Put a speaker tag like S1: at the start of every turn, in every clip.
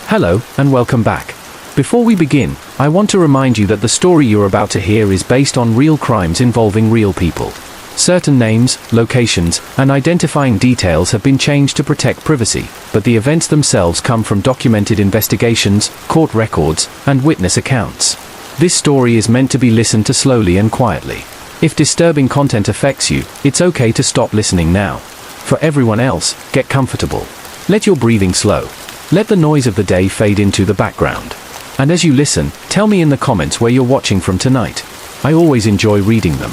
S1: Hello, and welcome back. Before we begin, I want to remind you that the story you're about to hear is based on real crimes involving real people. Certain names, locations, and identifying details have been changed to protect privacy, but the events themselves come from documented investigations, court records, and witness accounts. This story is meant to be listened to slowly and quietly. If disturbing content affects you, it's okay to stop listening now. For everyone else, get comfortable. Let your breathing slow. Let the noise of the day fade into the background. And as you listen, tell me in the comments where you're watching from tonight. I always enjoy reading them.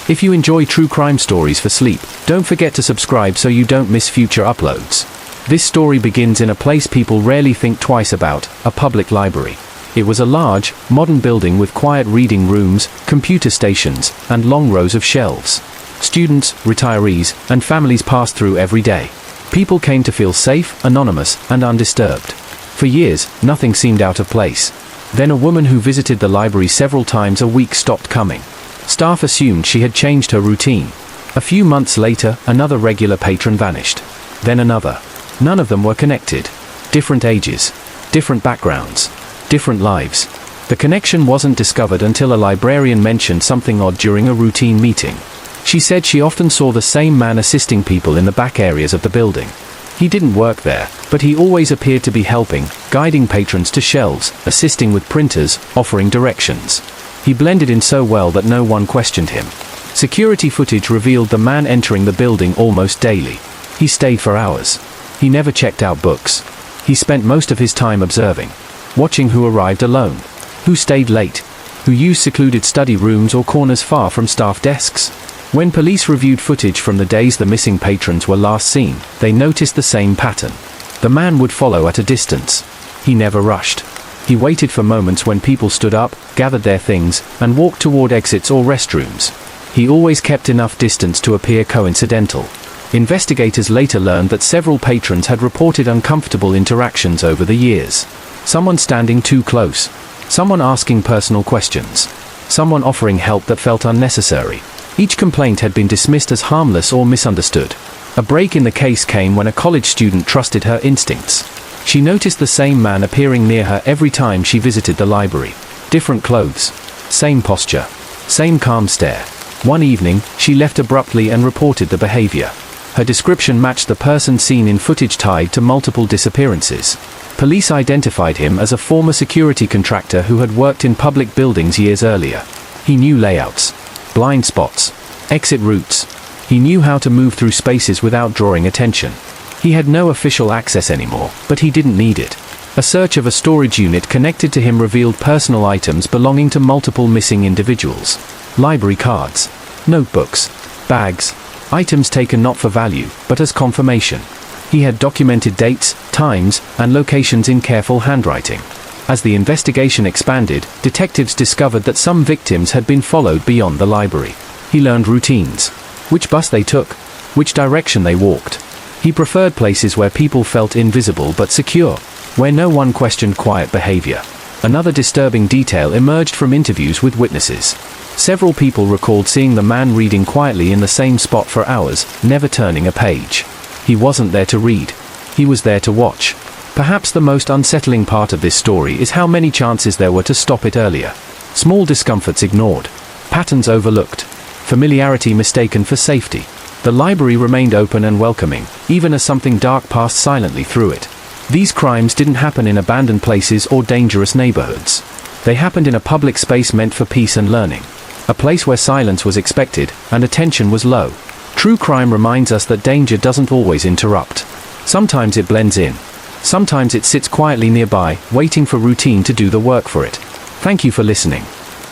S1: If you enjoy true crime stories for sleep, don't forget to subscribe so you don't miss future uploads. This story begins in a place people rarely think twice about, a public library. It was a large, modern building with quiet reading rooms, computer stations, and long rows of shelves. Students, retirees, and families passed through every day. People came to feel safe, anonymous, and undisturbed. For years, nothing seemed out of place. Then a woman who visited the library several times a week stopped coming. Staff assumed she had changed her routine. A few months later, another regular patron vanished. Then another. None of them were connected. Different ages. Different backgrounds. Different lives. The connection wasn't discovered until a librarian mentioned something odd during a routine meeting. She said she often saw the same man assisting people in the back areas of the building. He didn't work there, but he always appeared to be helping, guiding patrons to shelves, assisting with printers, offering directions. He blended in so well that no one questioned him. Security footage revealed the man entering the building almost daily. He stayed for hours. He never checked out books. He spent most of his time observing, watching who arrived alone, who stayed late, who used secluded study rooms or corners far from staff desks. When police reviewed footage from the days the missing patrons were last seen, they noticed the same pattern. The man would follow at a distance. He never rushed. He waited for moments when people stood up, gathered their things, and walked toward exits or restrooms. He always kept enough distance to appear coincidental. Investigators later learned that several patrons had reported uncomfortable interactions over the years. Someone standing too close. Someone asking personal questions. Someone offering help that felt unnecessary. Each complaint had been dismissed as harmless or misunderstood. A break in the case came when a college student trusted her instincts. She noticed the same man appearing near her every time she visited the library. Different clothes. Same posture. Same calm stare. One evening, she left abruptly and reported the behavior. Her description matched the person seen in footage tied to multiple disappearances. Police identified him as a former security contractor who had worked in public buildings years earlier. He knew layouts, blind spots, exit routes. He knew how to move through spaces without drawing attention. He had no official access anymore, but he didn't need it. A search of a storage unit connected to him revealed personal items belonging to multiple missing individuals. Library cards, notebooks, bags, items taken not for value, but as confirmation. He had documented dates, times, and locations in careful handwriting. As the investigation expanded, detectives discovered that some victims had been followed beyond the library. He learned routines. Which bus they took, which direction they walked. He preferred places where people felt invisible but secure, where no one questioned quiet behavior. Another disturbing detail emerged from interviews with witnesses. Several people recalled seeing the man reading quietly in the same spot for hours, never turning a page. He wasn't there to read. He was there to watch. Perhaps the most unsettling part of this story is how many chances there were to stop it earlier. Small discomforts ignored. Patterns overlooked. Familiarity mistaken for safety. The library remained open and welcoming, even as something dark passed silently through it. These crimes didn't happen in abandoned places or dangerous neighborhoods. They happened in a public space meant for peace and learning. A place where silence was expected, and attention was low. True crime reminds us that danger doesn't always interrupt. Sometimes it blends in. Sometimes it sits quietly nearby, waiting for routine to do the work for it. Thank you for listening.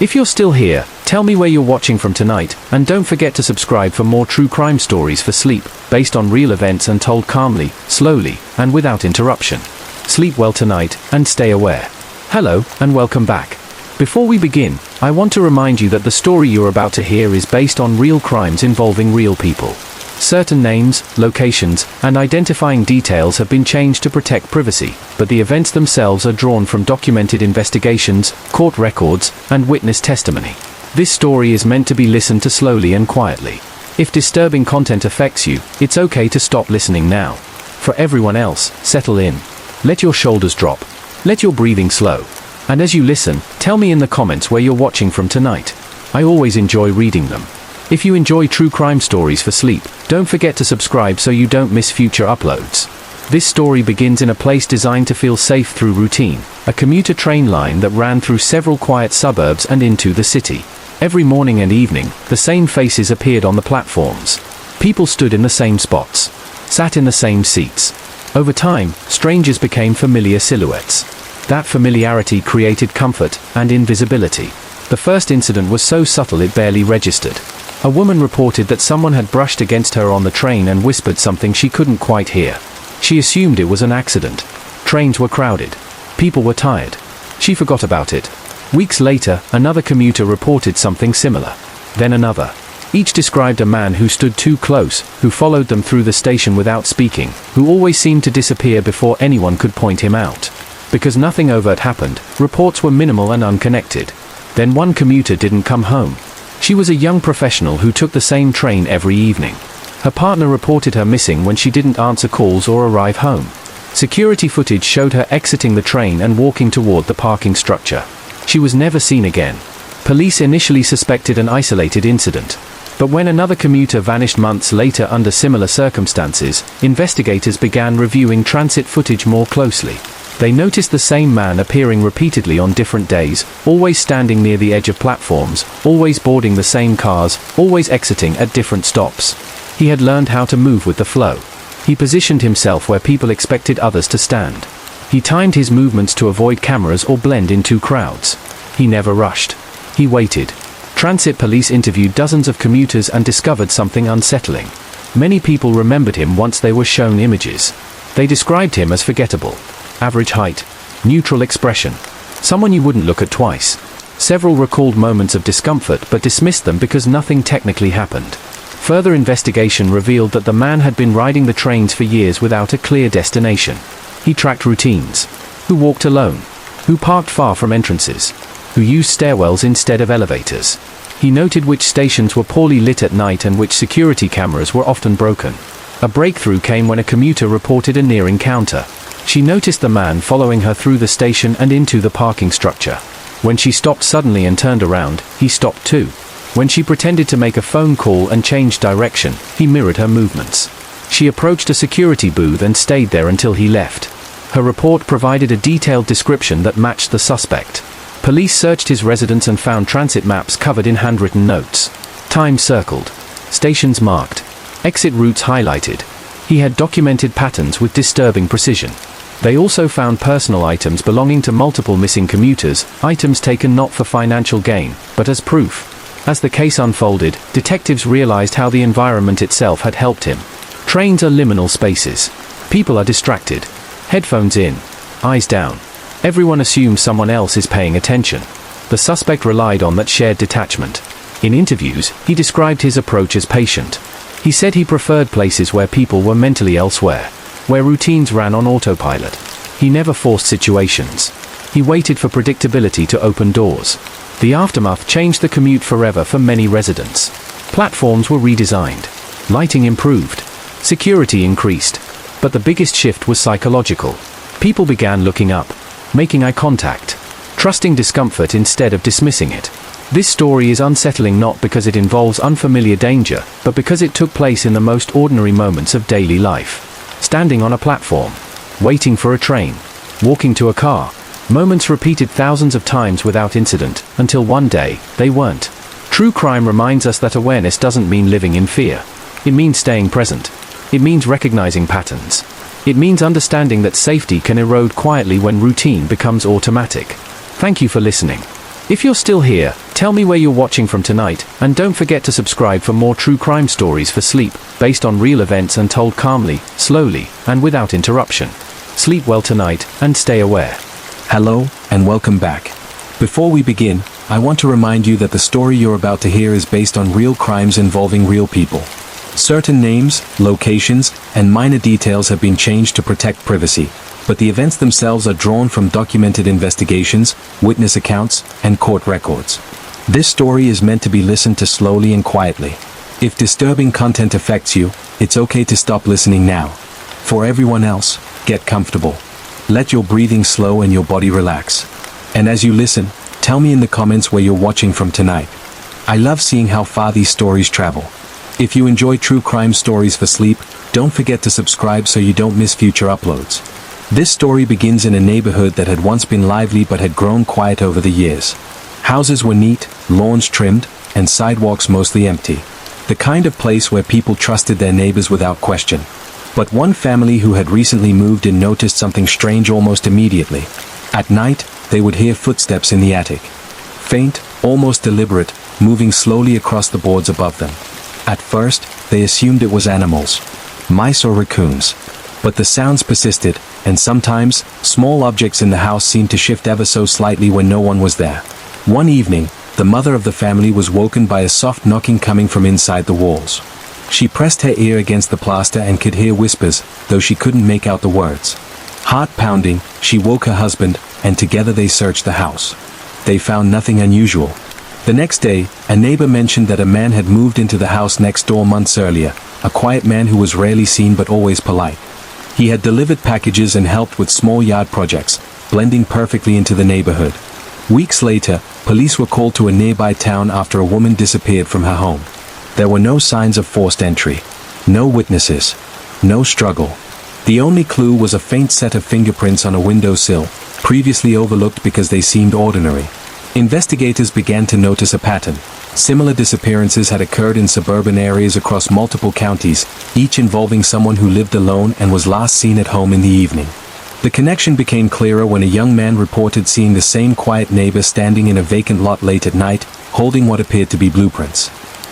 S1: If you're still here, tell me where you're watching from tonight, and don't forget to subscribe for more true crime stories for sleep, based on real events and told calmly, slowly, and without interruption. Sleep well tonight, and stay aware. Hello, and welcome back. Before we begin, I want to remind you that the story you're about to hear is based on real crimes involving real people. Certain names, locations, and identifying details have been changed to protect privacy, but the events themselves are drawn from documented investigations, court records, and witness testimony. This story is meant to be listened to slowly and quietly. If disturbing content affects you, it's okay to stop listening now. For everyone else, settle in. Let your shoulders drop. Let your breathing slow. And as you listen, tell me in the comments where you're watching from tonight. I always enjoy reading them. If you enjoy true crime stories for sleep, don't forget to subscribe so you don't miss future uploads. This story begins in a place designed to feel safe through routine, a commuter train line that ran through several quiet suburbs and into the city. Every morning and evening, the same faces appeared on the platforms. People stood in the same spots, sat in the same seats. Over time, strangers became familiar silhouettes. That familiarity created comfort and invisibility. The first incident was so subtle it barely registered. A woman reported that someone had brushed against her on the train and whispered something she couldn't quite hear. She assumed it was an accident. Trains were crowded. People were tired. She forgot about it. Weeks later, another commuter reported something similar. Then another. Each described a man who stood too close, who followed them through the station without speaking, who always seemed to disappear before anyone could point him out. Because nothing overt happened, reports were minimal and unconnected. Then one commuter didn't come home. She was a young professional who took the same train every evening. Her partner reported her missing when she didn't answer calls or arrive home. Security footage showed her exiting the train and walking toward the parking structure. She was never seen again. Police initially suspected an isolated incident. But when another commuter vanished months later under similar circumstances, investigators began reviewing transit footage more closely. They noticed the same man appearing repeatedly on different days, always standing near the edge of platforms, always boarding the same cars, always exiting at different stops. He had learned how to move with the flow. He positioned himself where people expected others to stand. He timed his movements to avoid cameras or blend into crowds. He never rushed. He waited. Transit police interviewed dozens of commuters and discovered something unsettling. Many people remembered him once they were shown images. They described him as forgettable. Average height. Neutral expression. Someone you wouldn't look at twice. Several recalled moments of discomfort but dismissed them because nothing technically happened. Further investigation revealed that the man had been riding the trains for years without a clear destination. He tracked routines. Who walked alone? Who parked far from entrances? Who used stairwells instead of elevators? He noted which stations were poorly lit at night and which security cameras were often broken. A breakthrough came when a commuter reported a near encounter. She noticed the man following her through the station and into the parking structure. When she stopped suddenly and turned around, he stopped too. When she pretended to make a phone call and changed direction, he mirrored her movements. She approached a security booth and stayed there until he left. Her report provided a detailed description that matched the suspect. Police searched his residence and found transit maps covered in handwritten notes. Times circled. Stations marked. Exit routes highlighted. He had documented patterns with disturbing precision. They also found personal items belonging to multiple missing commuters, items taken not for financial gain, but as proof. As the case unfolded, detectives realized how the environment itself had helped him. Trains are liminal spaces. People are distracted. Headphones in. Eyes down. Everyone assumes someone else is paying attention. The suspect relied on that shared detachment. In interviews, he described his approach as patient. He said he preferred places where people were mentally elsewhere, where routines ran on autopilot. He never forced situations. He waited for predictability to open doors. The aftermath changed the commute forever for many residents. Platforms were redesigned. Lighting improved. Security increased. But the biggest shift was psychological. People began looking up, making eye contact, trusting discomfort instead of dismissing it. This story is unsettling not because it involves unfamiliar danger, but because it took place in the most ordinary moments of daily life. Standing on a platform, waiting for a train, walking to a car. Moments repeated thousands of times without incident, until one day, they weren't. True crime reminds us that awareness doesn't mean living in fear. It means staying present. It means recognizing patterns. It means understanding that safety can erode quietly when routine becomes automatic. Thank you for listening. If you're still here, tell me where you're watching from tonight, and don't forget to subscribe for more true crime stories for sleep, based on real events and told calmly, slowly, and without interruption. Sleep well tonight, and stay aware.
S2: Hello, and welcome back. Before we begin, I want to remind you that the story you're about to hear is based on real crimes involving real people. Certain names, locations, and minor details have been changed to protect privacy, but the events themselves are drawn from documented investigations, witness accounts, and court records. This story is meant to be listened to slowly and quietly. If disturbing content affects you, it's okay to stop listening now. For everyone else, get comfortable. Let your breathing slow and your body relax. And as you listen, tell me in the comments where you're watching from tonight. I love seeing how far these stories travel. If you enjoy true crime stories for sleep, don't forget to subscribe so you don't miss future uploads. This story begins in a neighborhood that had once been lively but had grown quiet over the years. Houses were neat, lawns trimmed, and sidewalks mostly empty. The kind of place where people trusted their neighbors without question. But one family who had recently moved in noticed something strange almost immediately. At night, they would hear footsteps in the attic. Faint, almost deliberate, moving slowly across the boards above them. At first, they assumed it was animals, mice or raccoons. But the sounds persisted, and sometimes, small objects in the house seemed to shift ever so slightly when no one was there. One evening, the mother of the family was woken by a soft knocking coming from inside the walls. She pressed her ear against the plaster and could hear whispers, though she couldn't make out the words. Heart pounding, she woke her husband, and together they searched the house. They found nothing unusual. The next day, a neighbor mentioned that a man had moved into the house next door months earlier, a quiet man who was rarely seen but always polite. He had delivered packages and helped with small yard projects, blending perfectly into the neighborhood. Weeks later, police were called to a nearby town after a woman disappeared from her home. There were no signs of forced entry. No witnesses. No struggle. The only clue was a faint set of fingerprints on a windowsill, previously overlooked because they seemed ordinary. Investigators began to notice a pattern. Similar disappearances had occurred in suburban areas across multiple counties, each involving someone who lived alone and was last seen at home in the evening. The connection became clearer when a young man reported seeing the same quiet neighbor standing in a vacant lot late at night, holding what appeared to be blueprints.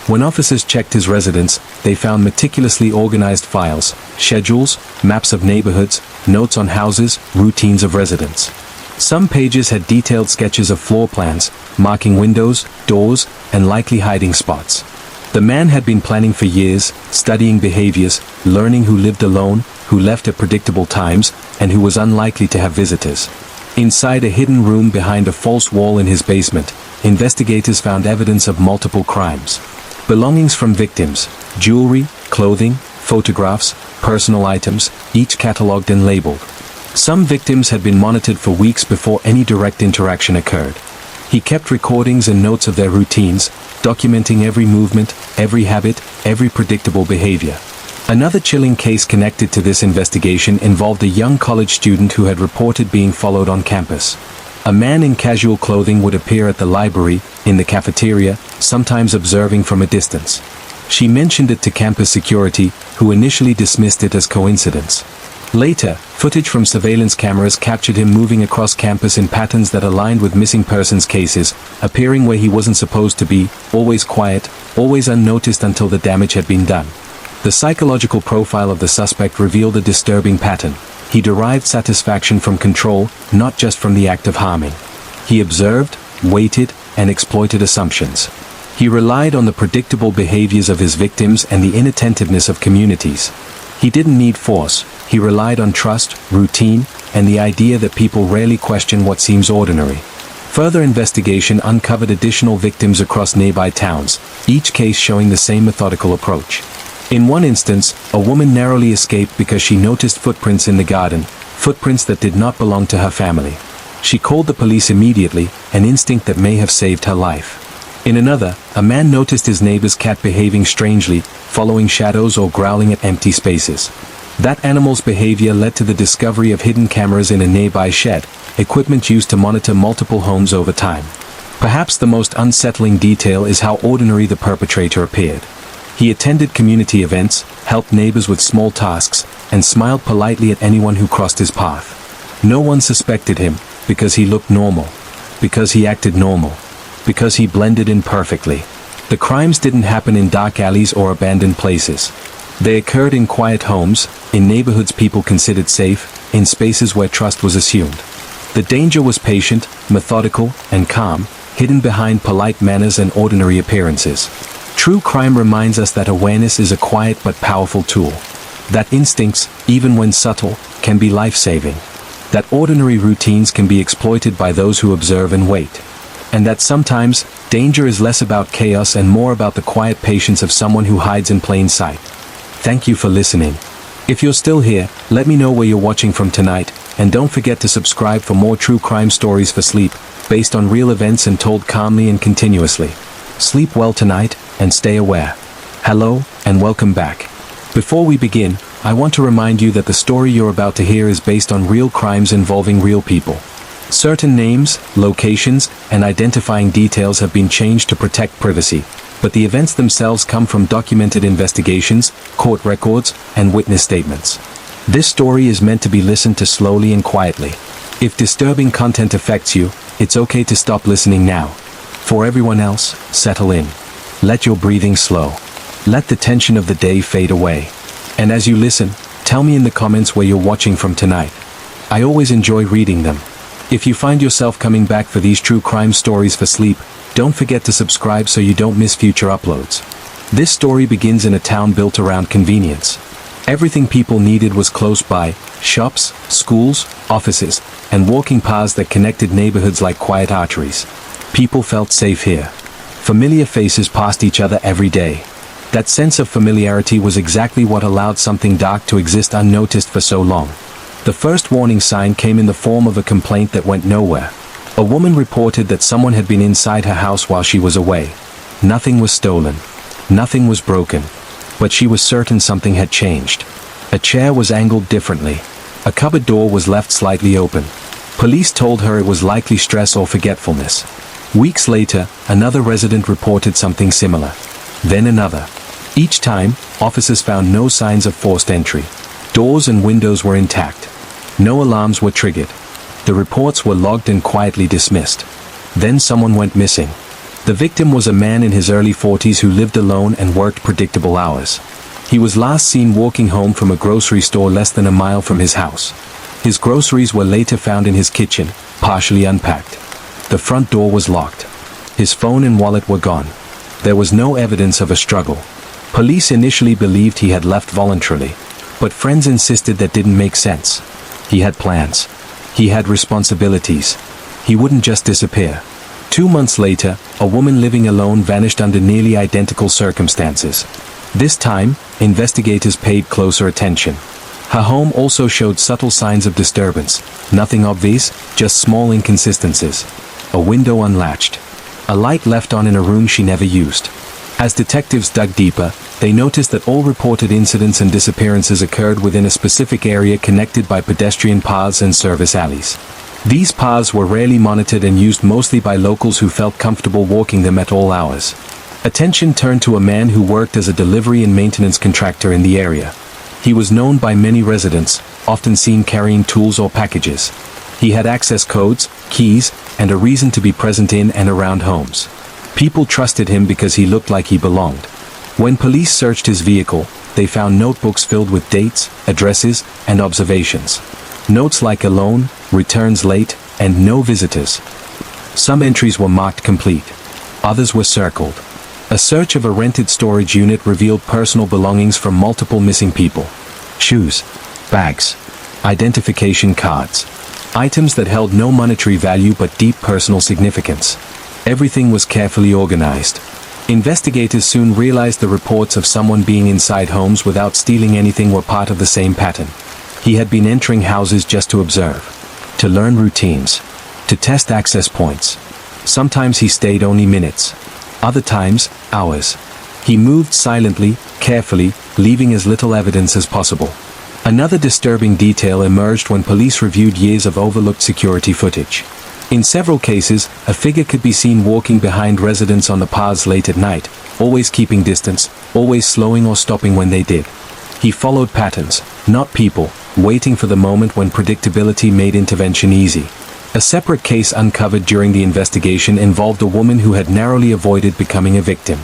S2: When officers checked his residence, they found meticulously organized files, schedules, maps of neighborhoods, notes on houses, routines of residents. Some pages had detailed sketches of floor plans, marking windows, doors, and likely hiding spots. The man had been planning for years, studying behaviors, learning who lived alone, who left at predictable times, and who was unlikely to have visitors. Inside a hidden room behind a false wall in his basement, investigators found evidence of multiple crimes. Belongings from victims, jewelry, clothing, photographs, personal items, each catalogued and labeled. Some victims had been monitored for weeks before any direct interaction occurred. He kept recordings and notes of their routines, documenting every movement, every habit, every predictable behavior. Another chilling case connected to this investigation involved a young college student who had reported being followed on campus. A man in casual clothing would appear at the library, in the cafeteria, sometimes observing from a distance. She mentioned it to campus security, who initially dismissed it as coincidence. Later, footage from surveillance cameras captured him moving across campus in patterns that aligned with missing persons cases, appearing where he wasn't supposed to be, always quiet, always unnoticed until the damage had been done. The psychological profile of the suspect revealed a disturbing pattern. He derived satisfaction from control, not just from the act of harming. He observed, waited, and exploited assumptions. He relied on the predictable behaviors of his victims and the inattentiveness of communities. He didn't need force, he relied on trust, routine, and the idea that people rarely question what seems ordinary. Further investigation uncovered additional victims across nearby towns, each case showing the same methodical approach. In one instance, a woman narrowly escaped because she noticed footprints in the garden, footprints that did not belong to her family. She called the police immediately, an instinct that may have saved her life. In another, a man noticed his neighbor's cat behaving strangely, following shadows or growling at empty spaces. That animal's behavior led to the discovery of hidden cameras in a nearby shed, equipment used to monitor multiple homes over time. Perhaps the most unsettling detail is how ordinary the perpetrator appeared. He attended community events, helped neighbors with small tasks, and smiled politely at anyone who crossed his path. No one suspected him, because he looked normal, because he acted normal, because he blended in perfectly. The crimes didn't happen in dark alleys or abandoned places. They occurred in quiet homes, in neighborhoods people considered safe, in spaces where trust was assumed. The danger was patient, methodical, and calm, hidden behind polite manners and ordinary appearances. True crime reminds us that awareness is a quiet but powerful tool. That instincts, even when subtle, can be life-saving. That ordinary routines can be exploited by those who observe and wait. And that sometimes, danger is less about chaos and more about the quiet patience of someone who hides in plain sight. Thank you for listening. If you're still here, let me know where you're watching from tonight, and don't forget to subscribe for more true crime stories for sleep, based on real events and told calmly and continuously. Sleep well tonight, and stay aware. Hello, and welcome back. Before we begin, I want to remind you that the story you're about to hear is based on real crimes involving real people. Certain names, locations, and identifying details have been changed to protect privacy, but the events themselves come from documented investigations, court records, and witness statements. This story is meant to be listened to slowly and quietly. If disturbing content affects you, it's okay to stop listening now. For everyone else, settle in. Let your breathing slow. Let the tension of the day fade away. And as you listen, tell me in the comments where you're watching from tonight. I always enjoy reading them. If you find yourself coming back for these true crime stories for sleep, don't forget to subscribe so you don't miss future uploads. This story begins in a town built around convenience. Everything people needed was close by: shops, schools, offices, and walking paths that connected neighborhoods like quiet arteries. People felt safe here. Familiar faces passed each other every day. That sense of familiarity was exactly what allowed something dark to exist unnoticed for so long. The first warning sign came in the form of a complaint that went nowhere. A woman reported that someone had been inside her house while she was away. Nothing was stolen. Nothing was broken. But she was certain something had changed. A chair was angled differently. A cupboard door was left slightly open. Police told her it was likely stress or forgetfulness. Weeks later, another resident reported something similar. Then another. Each time, officers found no signs of forced entry. Doors and windows were intact. No alarms were triggered. The reports were logged and quietly dismissed. Then someone went missing. The victim was a man in his early 40s who lived alone and worked predictable hours. He was last seen walking home from a grocery store less than a mile from his house. His groceries were later found in his kitchen, partially unpacked. The front door was locked. His phone and wallet were gone. There was no evidence of a struggle. Police initially believed he had left voluntarily, but friends insisted that didn't make sense. He had plans. He had responsibilities. He wouldn't just disappear. 2 months later, a woman living alone vanished under nearly identical circumstances. This time, investigators paid closer attention. Her home also showed subtle signs of disturbance. Nothing obvious, just small inconsistencies. A window unlatched. A light left on in a room she never used. As detectives dug deeper, they noticed that all reported incidents and disappearances occurred within a specific area connected by pedestrian paths and service alleys. These paths were rarely monitored and used mostly by locals who felt comfortable walking them at all hours. Attention turned to a man who worked as a delivery and maintenance contractor in the area. He was known by many residents, often seen carrying tools or packages. He had access codes, keys, and a reason to be present in and around homes. People trusted him because he looked like he belonged. When police searched his vehicle, they found notebooks filled with dates, addresses, and observations. Notes like alone, returns late, and no visitors. Some entries were marked complete. Others were circled. A search of a rented storage unit revealed personal belongings from multiple missing people. Shoes, bags, identification cards. Items that held no monetary value but deep personal significance. Everything was carefully organized. Investigators soon realized the reports of someone being inside homes without stealing anything were part of the same pattern. He had been entering houses just to observe, to learn routines, to test access points. Sometimes he stayed only minutes. Other times, hours. He moved silently, carefully, leaving as little evidence as possible. Another disturbing detail emerged when police reviewed years of overlooked security footage. In several cases, a figure could be seen walking behind residents on the paths late at night, always keeping distance, always slowing or stopping when they did. He followed patterns, not people, waiting for the moment when predictability made intervention easy. A separate case uncovered during the investigation involved a woman who had narrowly avoided becoming a victim.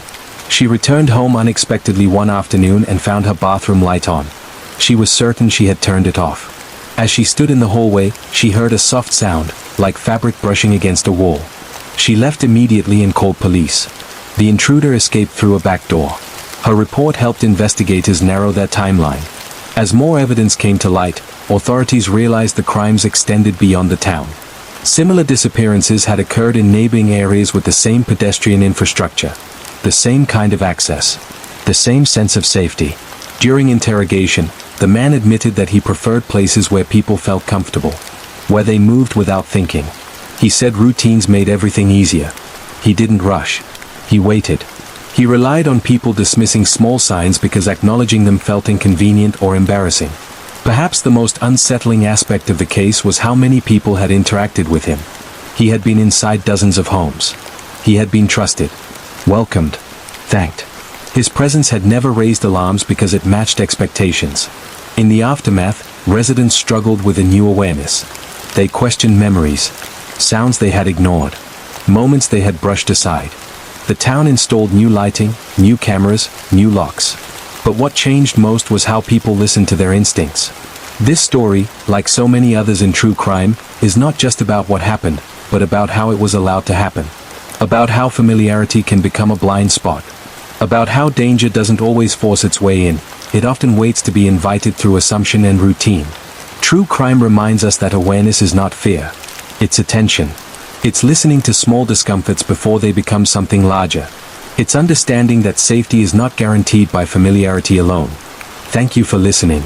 S2: She returned home unexpectedly one afternoon and found her bathroom light on. She was certain she had turned it off. As she stood in the hallway, she heard a soft sound, like fabric brushing against a wall. She left immediately and called police. The intruder escaped through a back door. Her report helped investigators narrow their timeline. As more evidence came to light, authorities realized the crimes extended beyond the town. Similar disappearances had occurred in neighboring areas with the same pedestrian infrastructure, the same kind of access, the same sense of safety. During interrogation, The man admitted that he preferred places where people felt comfortable, where they moved without thinking. He said routines made everything easier. He didn't rush. He waited. He relied on people dismissing small signs because acknowledging them felt inconvenient or embarrassing. Perhaps the most unsettling aspect of the case was how many people had interacted with him. He had been inside dozens of homes. He had been trusted, welcomed, thanked. His presence had never raised alarms because it matched expectations. In the aftermath, residents struggled with a new awareness. They questioned memories, sounds they had ignored, moments they had brushed aside. The town installed new lighting, new cameras, new locks. But what changed most was how people listened to their instincts. This story, like so many others in true crime, is not just about what happened, but about how it was allowed to happen. About how familiarity can become a blind spot. About how danger doesn't always force its way in, it often waits to be invited through assumption and routine. True crime reminds us that awareness is not fear. It's attention. It's listening to small discomforts before they become something larger. It's understanding that safety is not guaranteed by familiarity alone. Thank you for listening.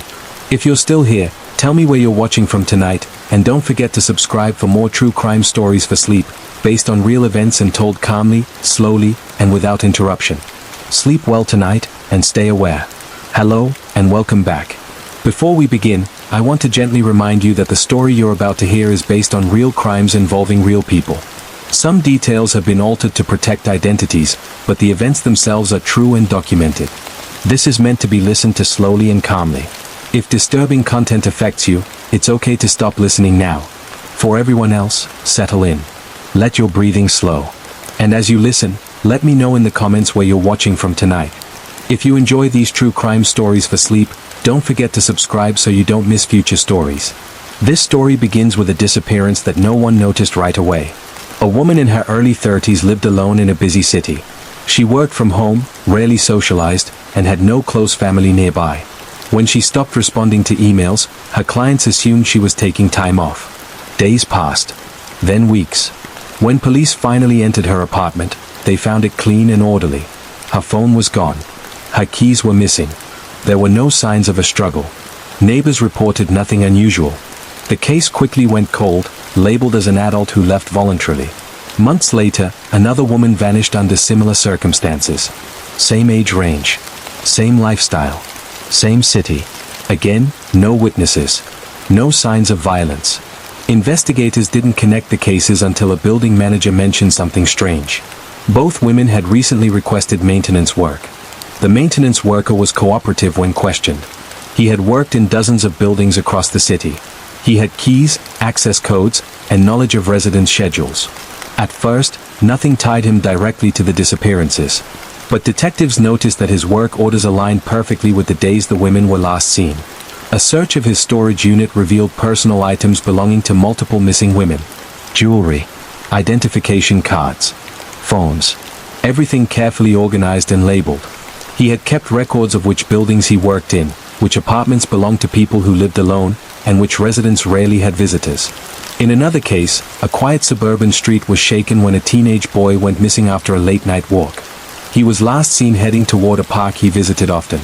S2: If you're still here, tell me where you're watching from tonight, and don't forget to subscribe for more true crime stories for sleep, based on real events and told calmly, slowly, and without interruption. Sleep well tonight, and stay aware. Hello, and welcome back. Before we begin, I want to gently remind you that the story you're about to hear is based on real crimes involving real people. Some details have been altered to protect identities, but the events themselves are true and documented. This is meant to be listened to slowly and calmly. If disturbing content affects you, it's okay to stop listening now. For everyone else, settle in. Let your breathing slow. And as you listen, let me know in the comments where you're watching from tonight. If you enjoy these true crime stories for sleep, don't forget to subscribe so you don't miss future stories. This story begins with a disappearance that no one noticed right away. A woman in her early 30s lived alone in a busy city. She worked from home, rarely socialized, and had no close family nearby. When she stopped responding to emails, her clients assumed she was taking time off. Days passed. Then weeks. When police finally entered her apartment, they found it clean and orderly. Her phone was gone. Her keys were missing. There were no signs of a struggle. Neighbors reported nothing unusual. The case quickly went cold, labeled as an adult who left voluntarily. Months later, another woman vanished under similar circumstances. Same age range. Same lifestyle. Same city. Again, no witnesses. No signs of violence. Investigators didn't connect the cases until a building manager mentioned something strange. Both women had recently requested maintenance work. The maintenance worker was cooperative when questioned. He had worked in dozens of buildings across the city. He had keys, access codes, and knowledge of residents' schedules. At first, nothing tied him directly to the disappearances. But detectives noticed that his work orders aligned perfectly with the days the women were last seen. A search of his storage unit revealed personal items belonging to multiple missing women. Jewelry, identification cards, phones, everything carefully organized and labeled. He had kept records of which buildings he worked in, which apartments belonged to people who lived alone, and which residents rarely had visitors. In another case, a quiet suburban street was shaken when a teenage boy went missing after a late-night walk. He was last seen heading toward a park he visited often.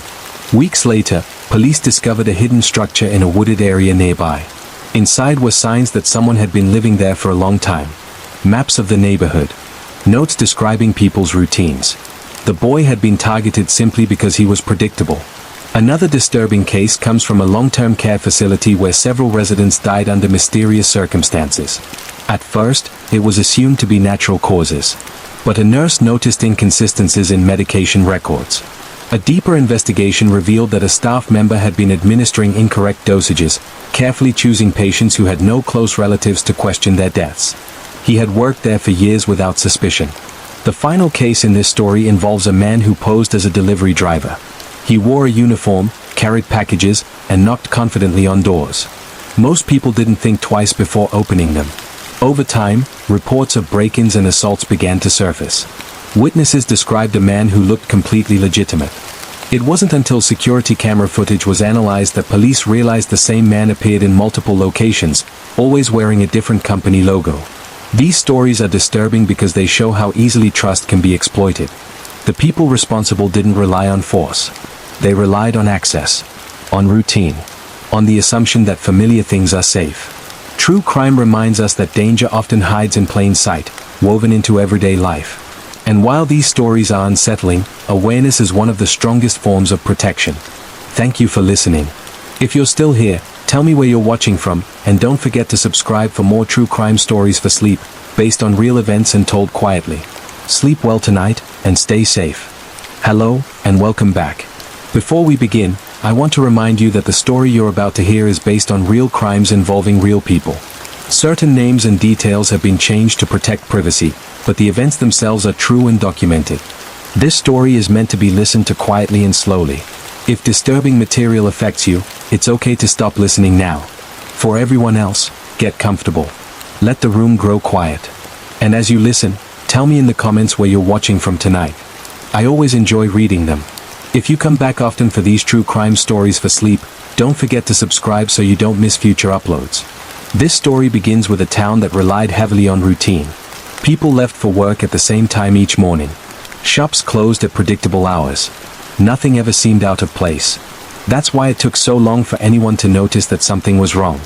S2: Weeks later, police discovered a hidden structure in a wooded area nearby. Inside were signs that someone had been living there for a long time. Maps of the neighborhood. Notes describing people's routines. The boy had been targeted simply because he was predictable. Another disturbing case comes from a long-term care facility where several residents died under mysterious circumstances. At first, it was assumed to be natural causes. But a nurse noticed inconsistencies in medication records. A deeper investigation revealed that a staff member had been administering incorrect dosages, carefully choosing patients who had no close relatives to question their deaths. He had worked there for years without suspicion. The final case in this story involves a man who posed as a delivery driver. He wore a uniform, carried packages, and knocked confidently on doors. Most people didn't think twice before opening them. Over time, reports of break-ins and assaults began to surface. Witnesses described a man who looked completely legitimate. It wasn't until security camera footage was analyzed that police realized the same man appeared in multiple locations, always wearing a different company logo. These stories are disturbing because they show how easily trust can be exploited. The people responsible didn't rely on force. They relied on access. on routine, on the assumption that familiar things are safe. True crime reminds us that danger often hides in plain sight, woven into everyday life. And while these stories are unsettling, awareness is one of the strongest forms of protection. Thank you for listening. If you're still here, tell me where you're watching from, and don't forget to subscribe for more true crime stories for sleep, based on real events and told quietly. Sleep well tonight, and stay safe. Hello, and welcome back. Before we begin, I want to remind you that the story you're about to hear is based on real crimes involving real people. Certain names and details have been changed to protect privacy, but the events themselves are true and documented. This story is meant to be listened to quietly and slowly. If disturbing material affects you, it's okay to stop listening now. For everyone else, get comfortable. Let the room grow quiet. And as you listen, tell me in the comments where you're watching from tonight. I always enjoy reading them. If you come back often for these true crime stories for sleep, don't forget to subscribe so you don't miss future uploads. This story begins with a town that relied heavily on routine. People left for work at the same time each morning. Shops closed at predictable hours. Nothing ever seemed out of place. That's why it took so long for anyone to notice that something was wrong.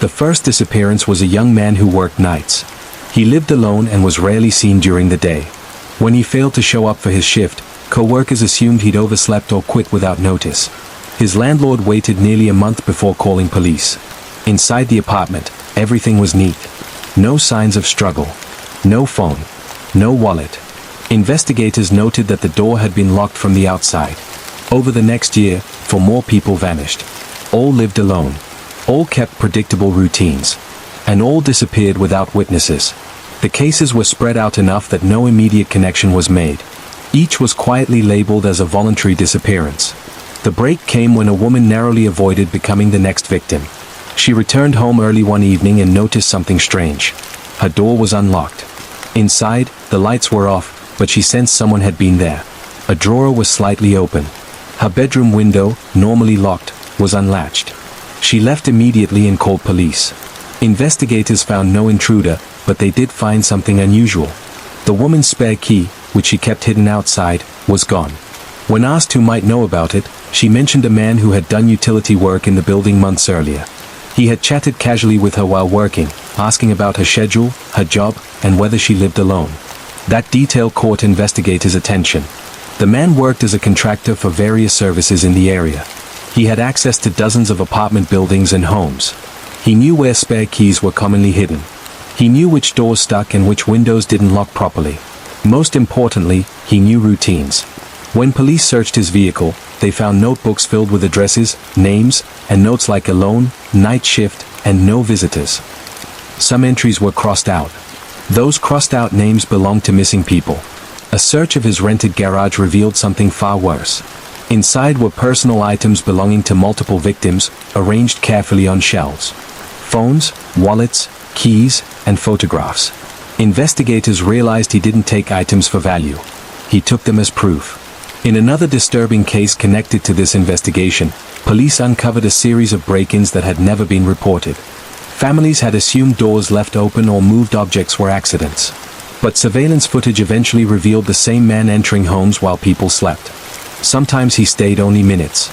S2: The first disappearance was a young man who worked nights. He lived alone and was rarely seen during the day. When he failed to show up for his shift, co-workers assumed he'd overslept or quit without notice. His landlord waited nearly a month before calling police. Inside the apartment, everything was neat. No signs of struggle. No phone. No wallet. Investigators noted that the door had been locked from the outside. Over the next year, more people vanished. All lived alone. All kept predictable routines. And all disappeared without witnesses. The cases were spread out enough that no immediate connection was made. Each was quietly labeled as a voluntary disappearance. The break came when a woman narrowly avoided becoming the next victim. She returned home early one evening and noticed something strange. Her door was unlocked. Inside, the lights were off, but she sensed someone had been there. A drawer was slightly open. Her bedroom window, normally locked, was unlatched. She left immediately and called police. Investigators found no intruder, but they did find something unusual. The woman's spare key, which she kept hidden outside, was gone. When asked who might know about it, she mentioned a man who had done utility work in the building months earlier. He had chatted casually with her while working, asking about her schedule, her job, and whether she lived alone. That detail caught investigators' attention. The man worked as a contractor for various services in the area. He had access to dozens of apartment buildings and homes. He knew where spare keys were commonly hidden. He knew which doors stuck and which windows didn't lock properly. Most importantly, he knew routines. When police searched his vehicle, they found notebooks filled with addresses, names, and notes like alone, night shift, and no visitors. Some entries were crossed out. Those crossed out names belonged to missing people. A search of his rented garage revealed something far worse. Inside were personal items belonging to multiple victims, arranged carefully on shelves. Phones, wallets, keys, and photographs. Investigators realized he didn't take items for value. He took them as proof. In another disturbing case connected to this investigation, police uncovered a series of break-ins that had never been reported. Families had assumed doors left open or moved objects were accidents. But surveillance footage eventually revealed the same man entering homes while people slept. Sometimes he stayed only minutes.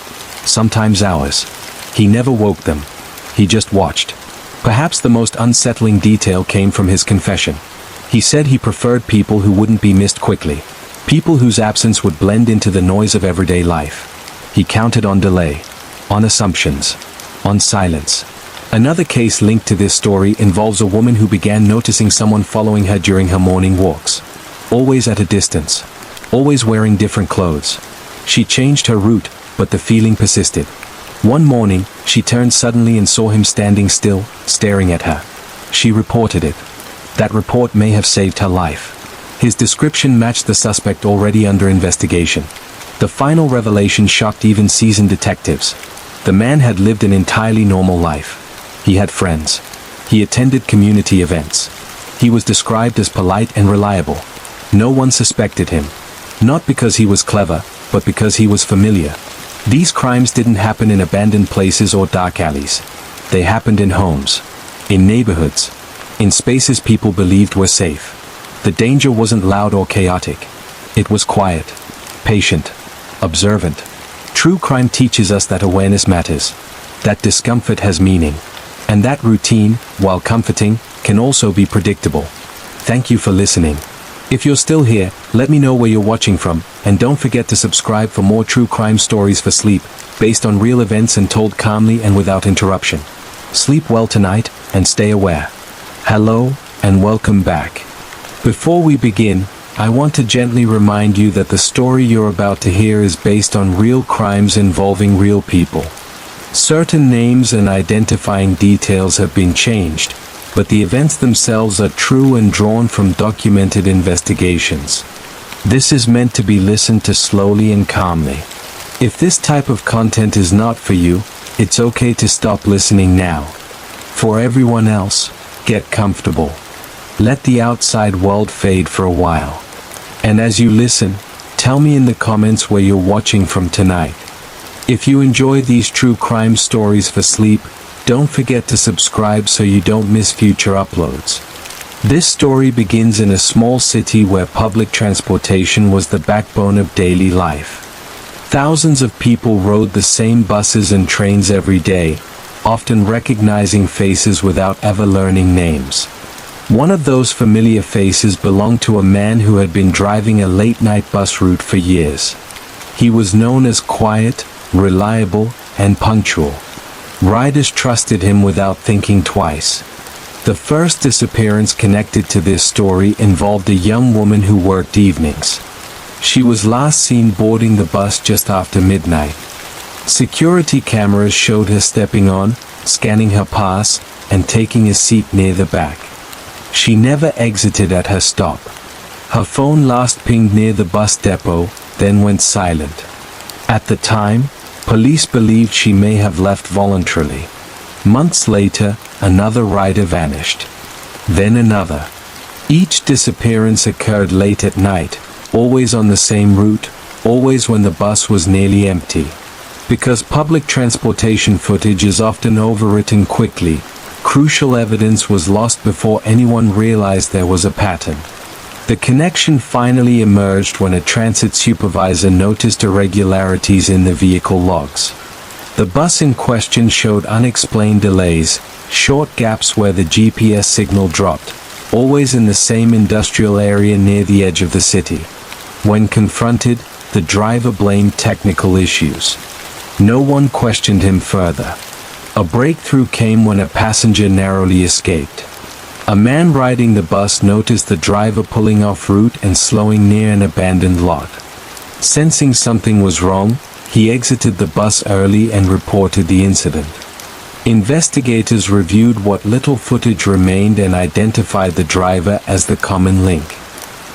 S2: Sometimes hours. He never woke them. He just watched. Perhaps the most unsettling detail came from his confession. He said he preferred people who wouldn't be missed quickly. People whose absence would blend into the noise of everyday life. He counted on delay. On assumptions. On silence. Another case linked to this story involves a woman who began noticing someone following her during her morning walks. Always at a distance. Always wearing different clothes. She changed her route, but the feeling persisted. One morning, she turned suddenly and saw him standing still, staring at her. She reported it. That report may have saved her life. His description matched the suspect already under investigation. The final revelation shocked even seasoned detectives. The man had lived an entirely normal life. He had friends. He attended community events. He was described as polite and reliable. No one suspected him. Not because he was clever, but because he was familiar. These crimes didn't happen in abandoned places or dark alleys. They happened in homes. In neighborhoods. In spaces people believed were safe. The danger wasn't loud or chaotic. It was quiet. Patient. Observant. True crime teaches us that awareness matters, that discomfort has meaning, and that routine, while comforting, can also be predictable. Thank you for listening. If you're still here, let me know where you're watching from, and don't forget to subscribe for more true crime stories for sleep, based on real events and told calmly and without interruption. Sleep well tonight, and stay aware. Hello, and welcome back. Before we begin, I want to gently remind you that the story you're about to hear is based on real crimes involving real people. Certain names and identifying details have been changed, but the events themselves are true and drawn from documented investigations. This is meant to be listened to slowly and calmly. If this type of content is not for you, it's okay to stop listening now. For everyone else, get comfortable. Let the outside world fade for a while. And as you listen, tell me in the comments where you're watching from tonight. If you enjoy these true crime stories for sleep, don't forget to subscribe so you don't miss future uploads. This story begins in a small city where public transportation was the backbone of daily life. Thousands of people rode the same buses and trains every day, often recognizing faces without ever learning names. One of those familiar faces belonged to a man who had been driving a late-night bus route for years. He was known as quiet, reliable, and punctual. Riders trusted him without thinking twice. The first disappearance connected to this story involved a young woman who worked evenings. She was last seen boarding the bus just after midnight. Security cameras showed her stepping on, scanning her pass, and taking a seat near the back. She never exited at her stop. Her phone last pinged near the bus depot, then went silent. At the time, police believed she may have left voluntarily. Months later, another rider vanished. Then another. Each disappearance occurred late at night, always on the same route, always when the bus was nearly empty. Because public transportation footage is often overwritten quickly, crucial evidence was lost before anyone realized there was a pattern. The connection finally emerged when a transit supervisor noticed irregularities in the vehicle logs. The bus in question showed unexplained delays, short gaps where the GPS signal dropped, always in the same industrial area near the edge of the city. When confronted, the driver blamed technical issues. No one questioned him further. A breakthrough came when a passenger narrowly escaped. A man riding the bus noticed the driver pulling off route and slowing near an abandoned lot. Sensing something was wrong, he exited the bus early and reported the incident. Investigators reviewed what little footage remained and identified the driver as the common link.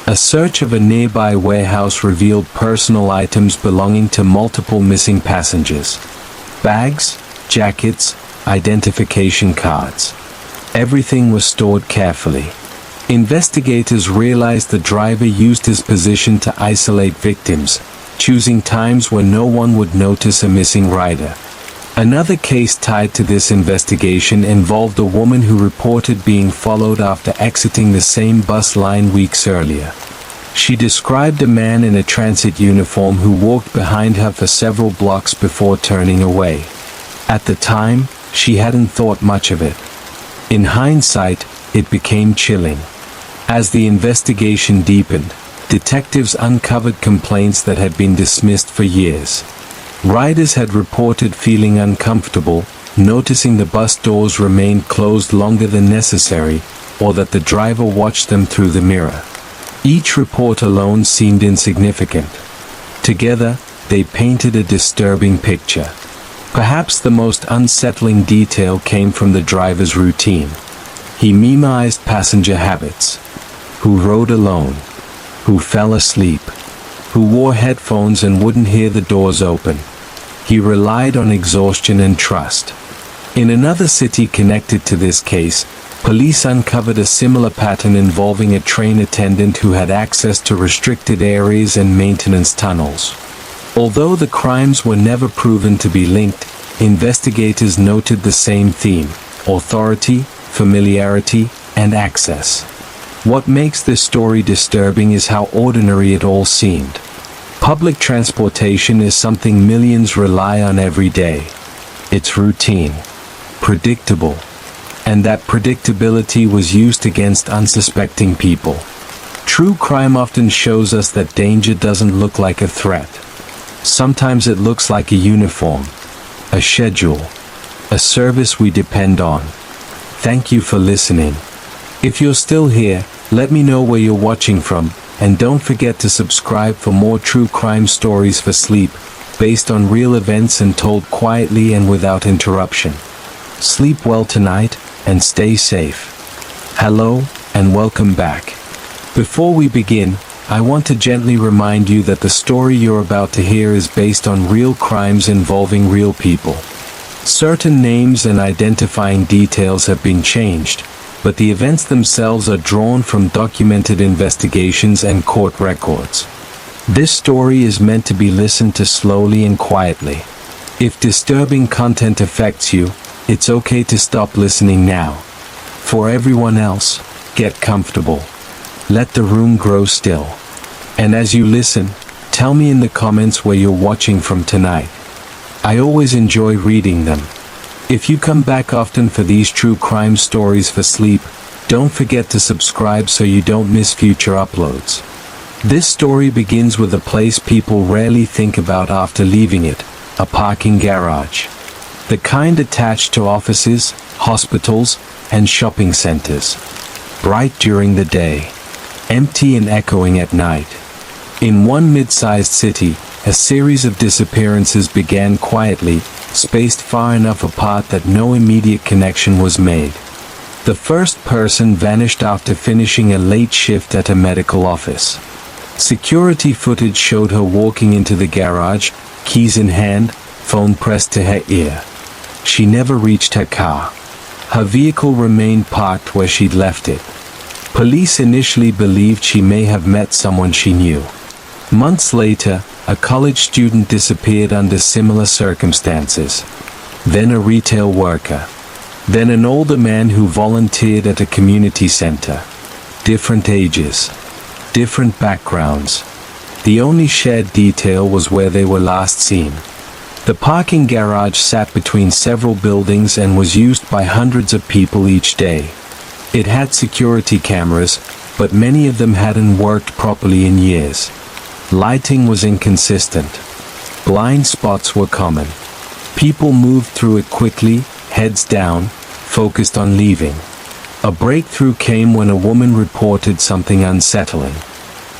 S2: A search of a nearby warehouse revealed personal items belonging to multiple missing passengers. Bags, jackets, identification cards. Everything was stored carefully. Investigators realized the driver used his position to isolate victims, choosing times when no one would notice a missing rider. Another case tied to this investigation involved a woman who reported being followed after exiting the same bus line weeks earlier. She described a man in a transit uniform who walked behind her for several blocks before turning away. At the time, she hadn't thought much of it. In hindsight, it became chilling. As the investigation deepened, detectives uncovered complaints that had been dismissed for years. Riders had reported feeling uncomfortable, noticing the bus doors remained closed longer than necessary, or that the driver watched them through the mirror. Each report alone seemed insignificant. Together, they painted a disturbing picture. Perhaps the most unsettling detail came from the driver's routine. He minimized passenger habits. Who rode alone? Who fell asleep? Who wore headphones and wouldn't hear the doors open? He relied on exhaustion and trust. In another city connected to this case, police uncovered a similar pattern involving a train attendant who had access to restricted areas and maintenance tunnels. Although the crimes were never proven to be linked, investigators noted the same theme: authority, familiarity, and access. What makes this story disturbing is how ordinary it all seemed. Public transportation is something millions rely on every day. It's routine, predictable, and that predictability was used against unsuspecting people. True crime often shows us that danger doesn't look like a threat. Sometimes it looks like a uniform, a schedule, a service we depend on. Thank you for listening. If you're still here, let me know where you're watching from, and don't forget to subscribe for more true crime stories for sleep, based on real events and told quietly and without interruption. Sleep well tonight, and stay safe. Hello, and welcome back. Before we begin, I want to gently remind you that the story you're about to hear is based on real crimes involving real people. Certain names and identifying details have been changed, but the events themselves are drawn from documented investigations and court records. This story is meant to be listened to slowly and quietly. If disturbing content affects you, it's okay to stop listening now. For everyone else, get comfortable. Let the room grow still. And as you listen, tell me in the comments where you're watching from tonight. I always enjoy reading them. If you come back often for these true crime stories for sleep, don't forget to subscribe so you don't miss future uploads. This story begins with a place people rarely think about after leaving it, a parking garage. The kind attached to offices, hospitals, and shopping centers. Bright during the day, empty and echoing at night. In one mid-sized city, a series of disappearances began quietly, spaced far enough apart that no immediate connection was made. The first person vanished after finishing a late shift at a medical office. Security footage showed her walking into the garage, keys in hand, phone pressed to her ear. She never reached her car. Her vehicle remained parked where she'd left it. Police initially believed she may have met someone she knew. Months later, a college student disappeared under similar circumstances. Then a retail worker. Then an older man who volunteered at a community center. Different ages. Different backgrounds. The only shared detail was where they were last seen. The parking garage sat between several buildings and was used by hundreds of people each day. It had security cameras, but many of them hadn't worked properly in years. Lighting was inconsistent. Blind spots were common. People moved through it quickly, heads down, focused on leaving. A breakthrough came when a woman reported something unsettling.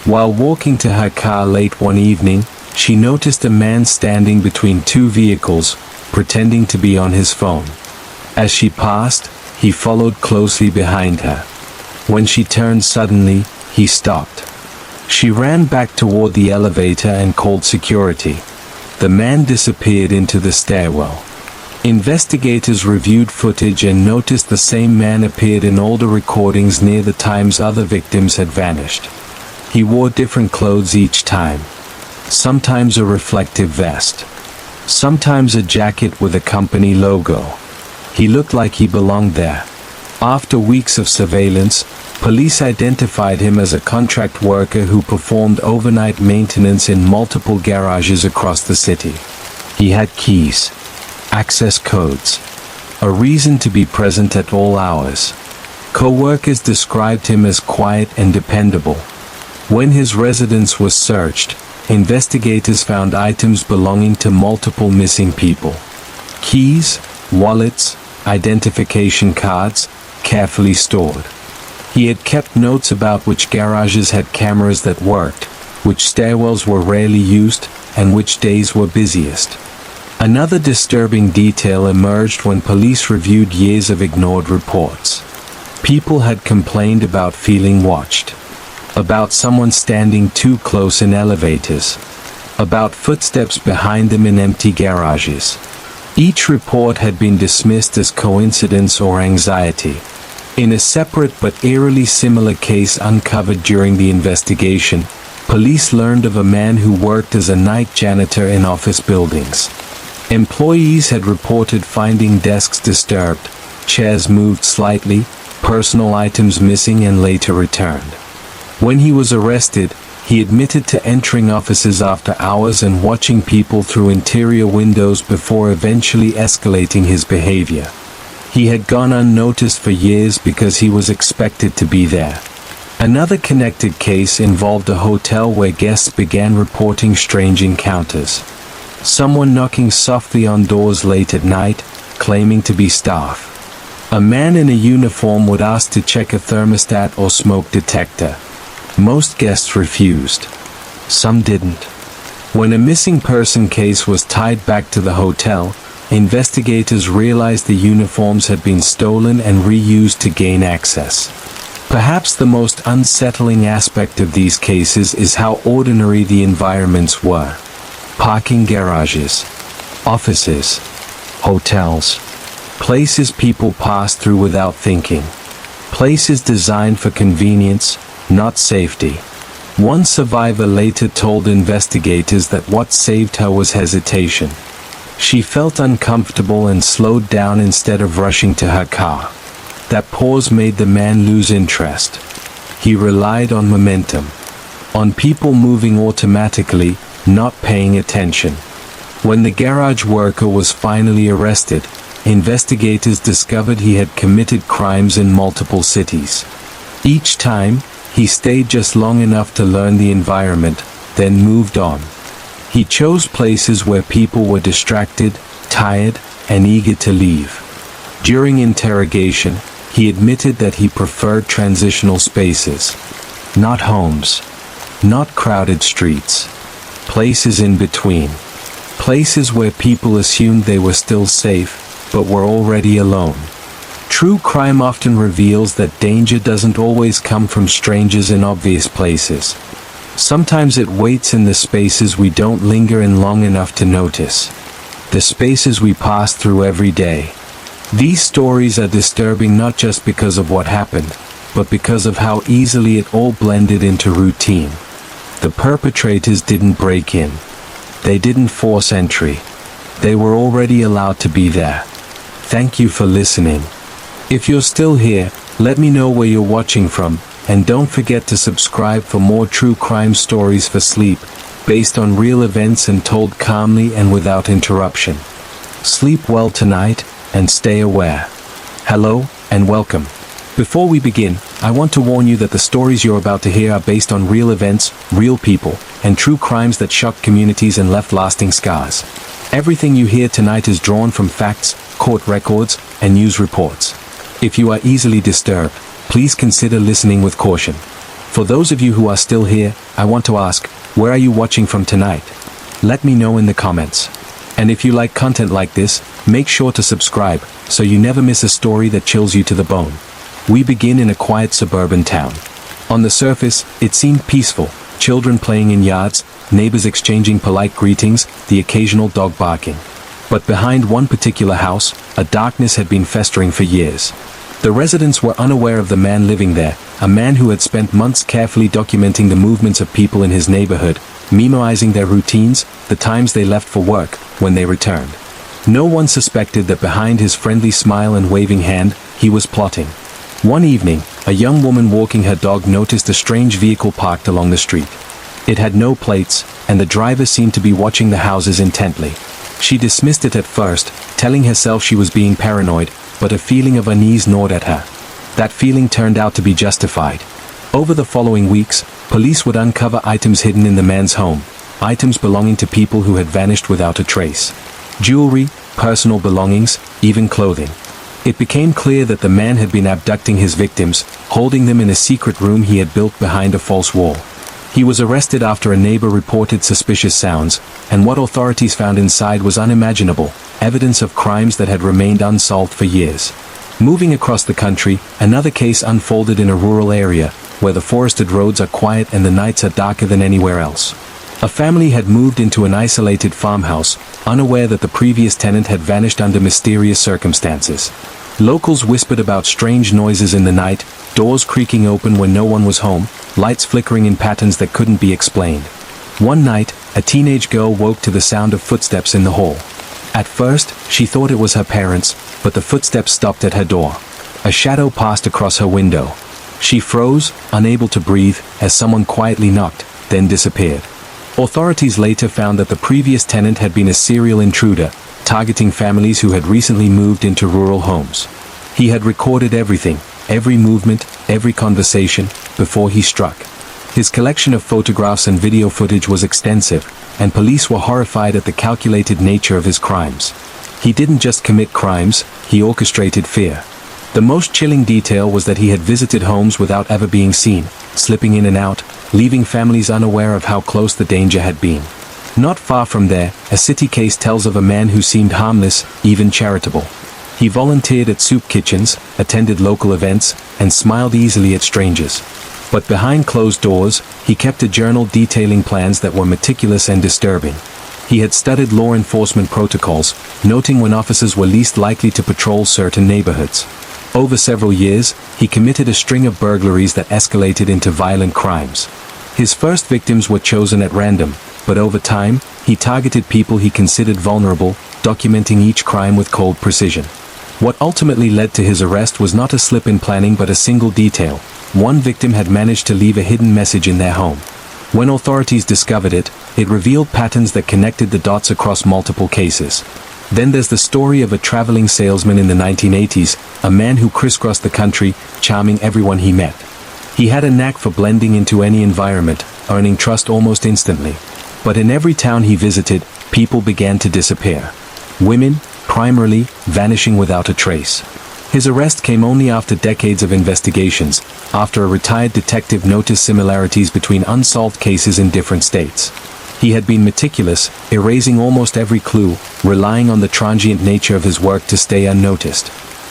S2: While walking to her car late one evening, she noticed a man standing between two vehicles, pretending to be on his phone. As she passed, he followed closely behind her. When she turned suddenly, he stopped. She ran back toward the elevator and called security. The man disappeared into the stairwell. Investigators reviewed footage and noticed the same man appeared in older recordings near the times other victims had vanished. He wore different clothes each time. Sometimes a reflective vest. Sometimes a jacket with a company logo. He looked like he belonged there. After weeks of surveillance, police identified him as a contract worker who performed overnight maintenance in multiple garages across the city. He had keys, access codes, a reason to be present at all hours. Co-workers described him as quiet and dependable. When his residence was searched, investigators found items belonging to multiple missing people. Keys, wallets, identification cards, carefully stored. He had kept notes about which garages had cameras that worked, which stairwells were rarely used, and which days were busiest. Another disturbing detail emerged when police reviewed years of ignored reports. People had complained about feeling watched. About someone standing too close in elevators. About footsteps behind them in empty garages. Each report had been dismissed as coincidence or anxiety. In a separate but eerily similar case uncovered during the investigation, police learned of a man who worked as a night janitor in office buildings. Employees had reported finding desks disturbed, chairs moved slightly, personal items missing and later returned. When he was arrested, He admitted to entering offices after hours and watching people through interior windows before eventually escalating his behavior. He had gone unnoticed for years because he was expected to be there. Another connected case involved a hotel where guests began reporting strange encounters. Someone knocking softly on doors late at night, claiming to be staff. A man in a uniform would ask to check a thermostat or smoke detector. Most guests refused. Some didn't. When a missing person case was tied back to the hotel, investigators realized the uniforms had been stolen and reused to gain access. Perhaps the most unsettling aspect of these cases is how ordinary the environments were. Parking garages, offices, hotels, places people pass through without thinking. Places designed for convenience, not safety. One survivor later told investigators that what saved her was hesitation. She felt uncomfortable and slowed down instead of rushing to her car. That pause made the man lose interest. He relied on momentum, on people moving automatically, not paying attention. When the garage worker was finally arrested, investigators discovered he had committed crimes in multiple cities. Each time, he stayed just long enough to learn the environment, then moved on. He chose places where people were distracted, tired, and eager to leave. During interrogation, he admitted that he preferred transitional spaces. Not homes. Not crowded streets. Places in between. Places where people assumed they were still safe, but were already alone. True crime often reveals that danger doesn't always come from strangers in obvious places. Sometimes it waits in the spaces we don't linger in long enough to notice. The spaces we pass through every day. These stories are disturbing not just because of what happened, but because of how easily it all blended into routine. The perpetrators didn't break in. They didn't force entry. They were already allowed to be there. Thank you for listening. If you're still here, let me know where you're watching from, and don't forget to subscribe for more true crime stories for sleep, based on real events and told calmly and without interruption. Sleep well tonight, and stay aware. Hello, and welcome. Before we begin, I want to warn you that the stories you're about to hear are based on real events, real people, and true crimes that shocked communities and left lasting scars. Everything you hear tonight is drawn from facts, court records, and news reports. If you are easily disturbed, please consider listening with caution. For those of you who are still here, I want to ask, where are you watching from tonight? Let me know in the comments. And if you like content like this, make sure to subscribe, so you never miss a story that chills you to the bone. We begin in a quiet suburban town. On the surface, it seemed peaceful, children playing in yards, neighbors exchanging polite greetings, the occasional dog barking. But behind one particular house, a darkness had been festering for years. The residents were unaware of the man living there, a man who had spent months carefully documenting the movements of people in his neighborhood, memoizing their routines, the times they left for work, when they returned. No one suspected that behind his friendly smile and waving hand, he was plotting. One evening, a young woman walking her dog noticed a strange vehicle parked along the street. It had no plates, and the driver seemed to be watching the houses intently. She dismissed it at first, telling herself she was being paranoid, but a feeling of unease gnawed at her. That feeling turned out to be justified. Over the following weeks, police would uncover items hidden in the man's home, items belonging to people who had vanished without a trace. Jewelry, personal belongings, even clothing. It became clear that the man had been abducting his victims, holding them in a secret room he had built behind a false wall. He was arrested after a neighbor reported suspicious sounds, and what authorities found inside was unimaginable, evidence of crimes that had remained unsolved for years. Moving across the country, another case unfolded in a rural area, where the forested roads are quiet and the nights are darker than anywhere else. A family had moved into an isolated farmhouse, unaware that the previous tenant had vanished under mysterious circumstances. Locals whispered about strange noises in the night, doors creaking open when no one was home, lights flickering in patterns that couldn't be explained. One night, a teenage girl woke to the sound of footsteps in the hall. At first, she thought it was her parents, but the footsteps stopped at her door. A shadow passed across her window. She froze, unable to breathe, as someone quietly knocked, then disappeared. Authorities later found that the previous tenant had been a serial intruder, targeting families who had recently moved into rural homes. He had recorded everything, every movement, every conversation, before he struck. His collection of photographs and video footage was extensive, and police were horrified at the calculated nature of his crimes. He didn't just commit crimes, he orchestrated fear. The most chilling detail was that he had visited homes without ever being seen, slipping in and out, leaving families unaware of how close the danger had been. Not far from there, a city case tells of a man who seemed harmless, even charitable. He volunteered at soup kitchens, attended local events, and smiled easily at strangers. But behind closed doors, he kept a journal detailing plans that were meticulous and disturbing. He had studied law enforcement protocols, noting when officers were least likely to patrol certain neighborhoods. Over several years, he committed a string of burglaries that escalated into violent crimes. His first victims were chosen at random, but over time, he targeted people he considered vulnerable, documenting each crime with cold precision. What ultimately led to his arrest was not a slip in planning but a single detail. One victim had managed to leave a hidden message in their home. When authorities discovered it, it revealed patterns that connected the dots across multiple cases. Then there's the story of a traveling salesman in the 1980s, a man who crisscrossed the country, charming everyone he met. He had a knack for blending into any environment, earning trust almost instantly. But in every town he visited, people began to disappear. Women, primarily, vanishing without a trace. His arrest came only after decades of investigations, after a retired detective noticed similarities between unsolved cases in different states. He had been meticulous, erasing almost every clue, relying on the transient nature of his work to stay unnoticed.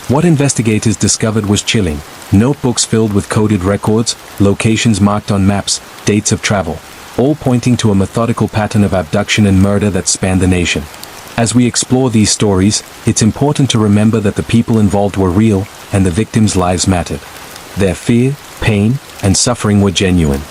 S2: What investigators discovered was chilling: notebooks filled with coded records, locations marked on maps, dates of travel, all pointing to a methodical pattern of abduction and murder that spanned the nation. As we explore these stories, it's important to remember that the people involved were real, and the victims' lives mattered. Their fear, pain, and suffering were genuine.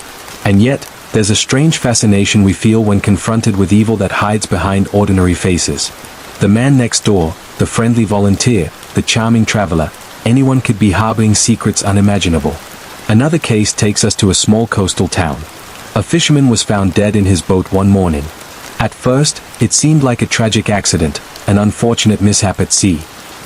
S2: And yet, there's a strange fascination we feel when confronted with evil that hides behind ordinary faces. The man next door, the friendly volunteer, the charming traveler, anyone could be harboring secrets unimaginable. Another case takes us to a small coastal town. A fisherman was found dead in his boat one morning. At first, it seemed like a tragic accident, an unfortunate mishap at sea.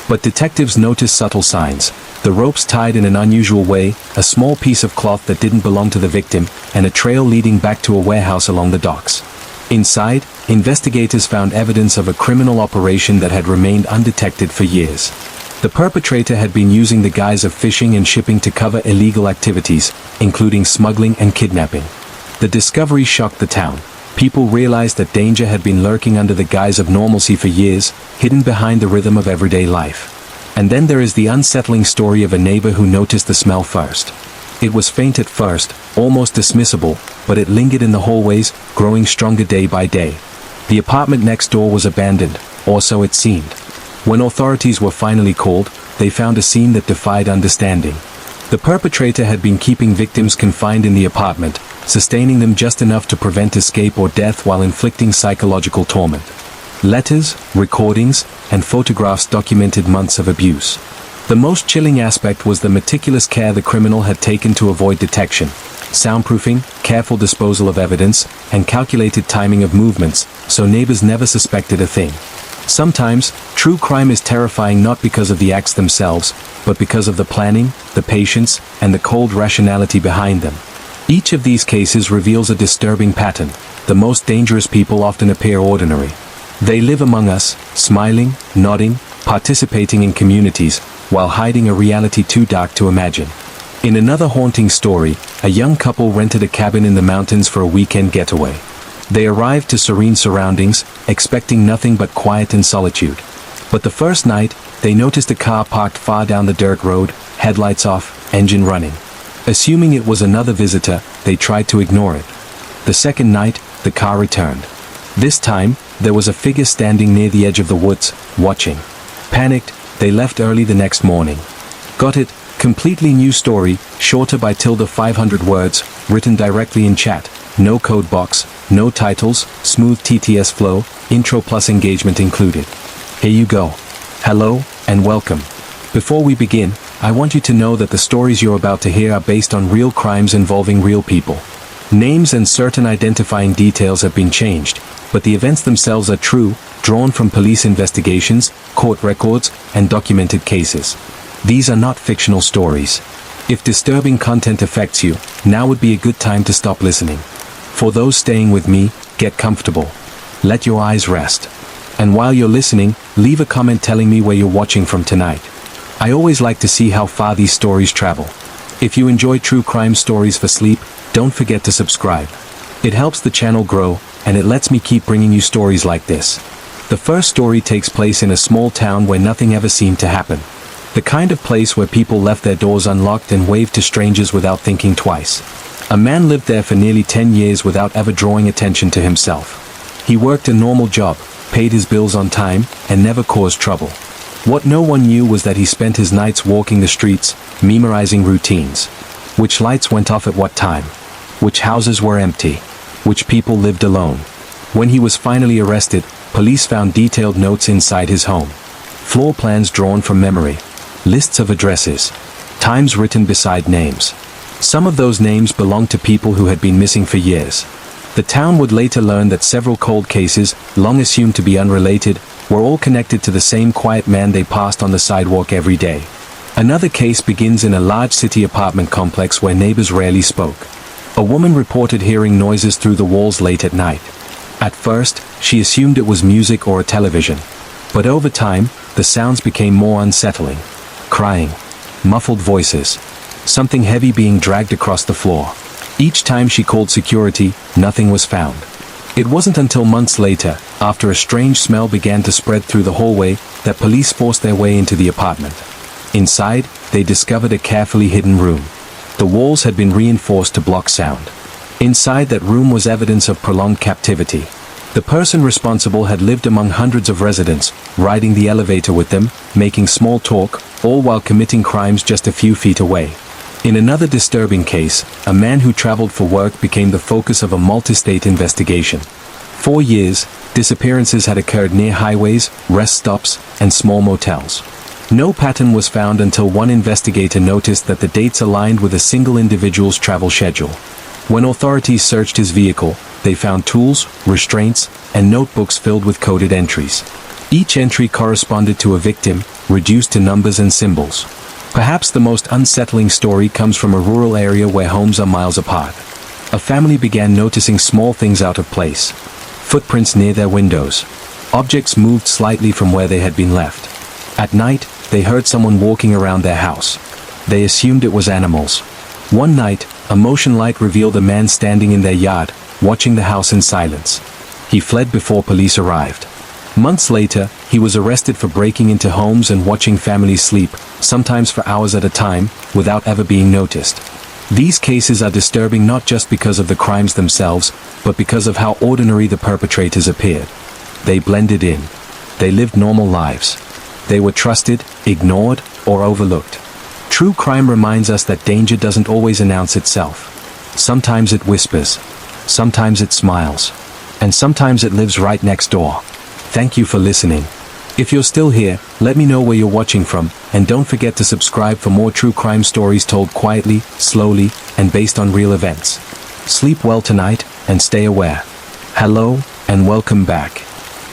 S2: But detectives noticed subtle signs: the ropes tied in an unusual way, a small piece of cloth that didn't belong to the victim, and a trail leading back to a warehouse along the docks. Inside, investigators found evidence of a criminal operation that had remained undetected for years. The perpetrator had been using the guise of fishing and shipping to cover illegal activities, including smuggling and kidnapping. The discovery shocked the town. People realized that danger had been lurking under the guise of normalcy for years, hidden behind the rhythm of everyday life. And then there is the unsettling story of a neighbor who noticed the smell first. It was faint at first, almost dismissible, but it lingered in the hallways, growing stronger day by day. The apartment next door was abandoned, or so it seemed. When authorities were finally called, they found a scene that defied understanding. The perpetrator had been keeping victims confined in the apartment, sustaining them just enough to prevent escape or death while inflicting psychological torment. Letters, recordings, and photographs documented months of abuse. The most chilling aspect was the meticulous care the criminal had taken to avoid detection. Soundproofing, careful disposal of evidence, and calculated timing of movements, so neighbors never suspected a thing. Sometimes, true crime is terrifying not because of the acts themselves, but because of the planning, the patience, and the cold rationality behind them. Each of these cases reveals a disturbing pattern. The most dangerous people often appear ordinary. They live among us, smiling, nodding, participating in communities, while hiding a reality too dark to imagine. In another haunting story, a young couple rented a cabin in the mountains for a weekend getaway. They arrived to serene surroundings, expecting nothing but quiet and solitude. But the first night, they noticed a car parked far down the dirt road, headlights off, engine running. Assuming it was another visitor, they tried to ignore it. The second night, the car returned. This time, there was a figure standing near the edge of the woods, watching. Panicked, they left early the next morning. Got it? Completely new story, shorter by 500 words, written directly in chat. No code box, no titles, smooth TTS flow, intro plus engagement included. Here you go. Hello, and welcome. Before we begin, I want you to know that the stories you're about to hear are based on real crimes involving real people. Names and certain identifying details have been changed, but the events themselves are true, drawn from police investigations, court records, and documented cases. These are not fictional stories. If disturbing content affects you, now would be a good time to stop listening. For those staying with me, get comfortable. Let your eyes rest. And while you're listening, leave a comment telling me where you're watching from tonight. I always like to see how far these stories travel. If you enjoy true crime stories for sleep, don't forget to subscribe. It helps the channel grow, and it lets me keep bringing you stories like this. The first story takes place in a small town where nothing ever seemed to happen. The kind of place where people left their doors unlocked and waved to strangers without thinking twice. A man lived there for nearly 10 years without ever drawing attention to himself. He worked a normal job, paid his bills on time, and never caused trouble. What no one knew was that he spent his nights walking the streets, memorizing routines. Which lights went off at what time? Which houses were empty? Which people lived alone? When he was finally arrested, police found detailed notes inside his home. Floor plans drawn from memory. Lists of addresses. Times written beside names. Some of those names belonged to people who had been missing for years. The town would later learn that several cold cases, long assumed to be unrelated, were all connected to the same quiet man they passed on the sidewalk every day. Another case begins in a large city apartment complex where neighbors rarely spoke. A woman reported hearing noises through the walls late at night. At first, she assumed it was music or a television. But over time, the sounds became more unsettling. Crying. Muffled voices. Something heavy being dragged across the floor. Each time she called security, nothing was found. It wasn't until months later, after a strange smell began to spread through the hallway, that police forced their way into the apartment. Inside, they discovered a carefully hidden room. The walls had been reinforced to block sound. Inside that room was evidence of prolonged captivity. The person responsible had lived among hundreds of residents, riding the elevator with them, making small talk, all while committing crimes just a few feet away. In another disturbing case, a man who traveled for work became the focus of a multi-state investigation. 4 years, disappearances had occurred near highways, rest stops, and small motels. No pattern was found until one investigator noticed that the dates aligned with a single individual's travel schedule. When authorities searched his vehicle, they found tools, restraints, and notebooks filled with coded entries. Each entry corresponded to a victim, reduced to numbers and symbols. Perhaps the most unsettling story comes from a rural area where homes are miles apart. A family began noticing small things out of place. Footprints near their windows. Objects moved slightly from where they had been left. At night, they heard someone walking around their house. They assumed it was animals. One night, a motion light revealed a man standing in their yard, watching the house in silence. He fled before police arrived. Months later, he was arrested for breaking into homes and watching families sleep, sometimes for hours at a time, without ever being noticed. These cases are disturbing not just because of the crimes themselves, but because of how ordinary the perpetrators appeared. They blended in. They lived normal lives. They were trusted, ignored, or overlooked. True crime reminds us that danger doesn't always announce itself. Sometimes it whispers. Sometimes it smiles. And sometimes it lives right next door. Thank you for listening. If you're still here, let me know where you're watching from, and don't forget to subscribe for more true crime stories told quietly, slowly, and based on real events. Sleep well tonight, and stay aware. Hello, and welcome back.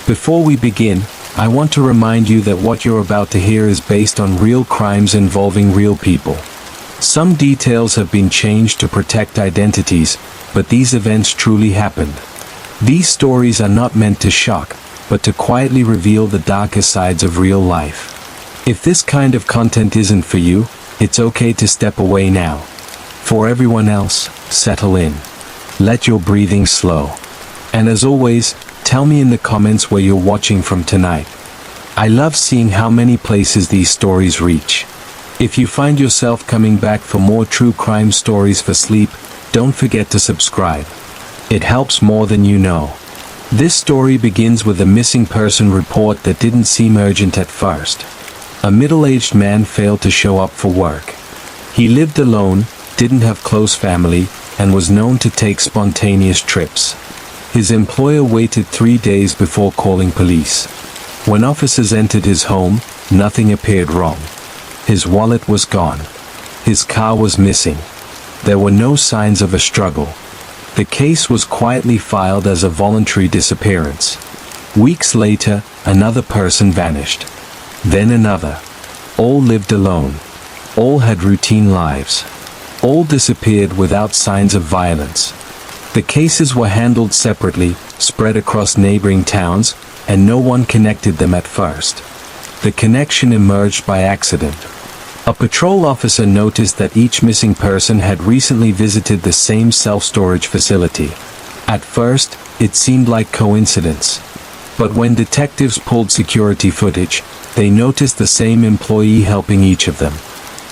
S2: Before we begin, I want to remind you that what you're about to hear is based on real crimes involving real people. Some details have been changed to protect identities, but these events truly happened. These stories are not meant to shock, but to quietly reveal the darker sides of real life. If this kind of content isn't for you, it's okay to step away now. For everyone else, settle in. Let your breathing slow. And as always, tell me in the comments where you're watching from tonight. I love seeing how many places these stories reach. If you find yourself coming back for more true crime stories for sleep, don't forget to subscribe. It helps more than you know. This story begins with a missing person report that didn't seem urgent at first. A middle-aged man failed to show up for work. He lived alone, didn't have close family, and was known to take spontaneous trips. His employer waited 3 days before calling police. When officers entered his home, nothing appeared wrong. His wallet was gone. His car was missing. There were no signs of a struggle. The case was quietly filed as a voluntary disappearance. Weeks later, another person vanished. Then another. All lived alone. All had routine lives. All disappeared without signs of violence. The cases were handled separately, spread across neighboring towns, and no one connected them at first. The connection emerged by accident. A patrol officer noticed that each missing person had recently visited the same self-storage facility. At first, it seemed like coincidence. But when detectives pulled security footage, they noticed the same employee helping each of them.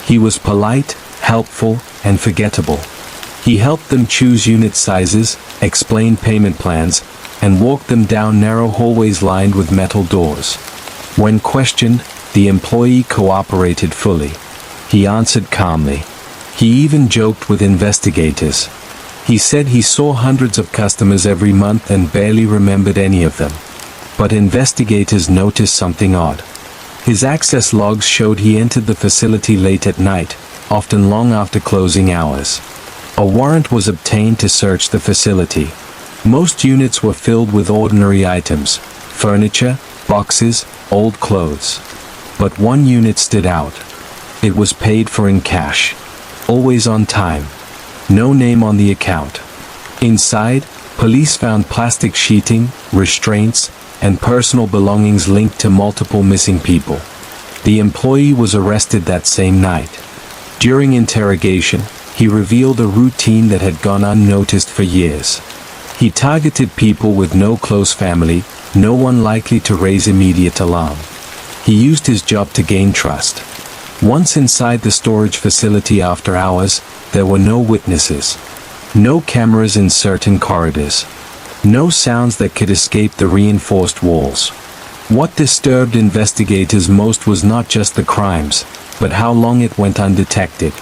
S2: He was polite, helpful, and forgettable. He helped them choose unit sizes, explain payment plans, and walked them down narrow hallways lined with metal doors. When questioned, the employee cooperated fully. He answered calmly. He even joked with investigators. He said he saw hundreds of customers every month and barely remembered any of them. But investigators noticed something odd. His access logs showed he entered the facility late at night, often long after closing hours. A warrant was obtained to search the facility. Most units were filled with ordinary items, furniture, boxes, old clothes. But one unit stood out. It was paid for in cash. Always on time. No name on the account. Inside, police found plastic sheeting, restraints, and personal belongings linked to multiple missing people. The employee was arrested that same night. During interrogation, he revealed a routine that had gone unnoticed for years. He targeted people with no close family, no one likely to raise immediate alarm. He used his job to gain trust. Once inside the storage facility after hours, there were no witnesses. No cameras in certain corridors. No sounds that could escape the reinforced walls. What disturbed investigators most was not just the crimes, but how long it went undetected.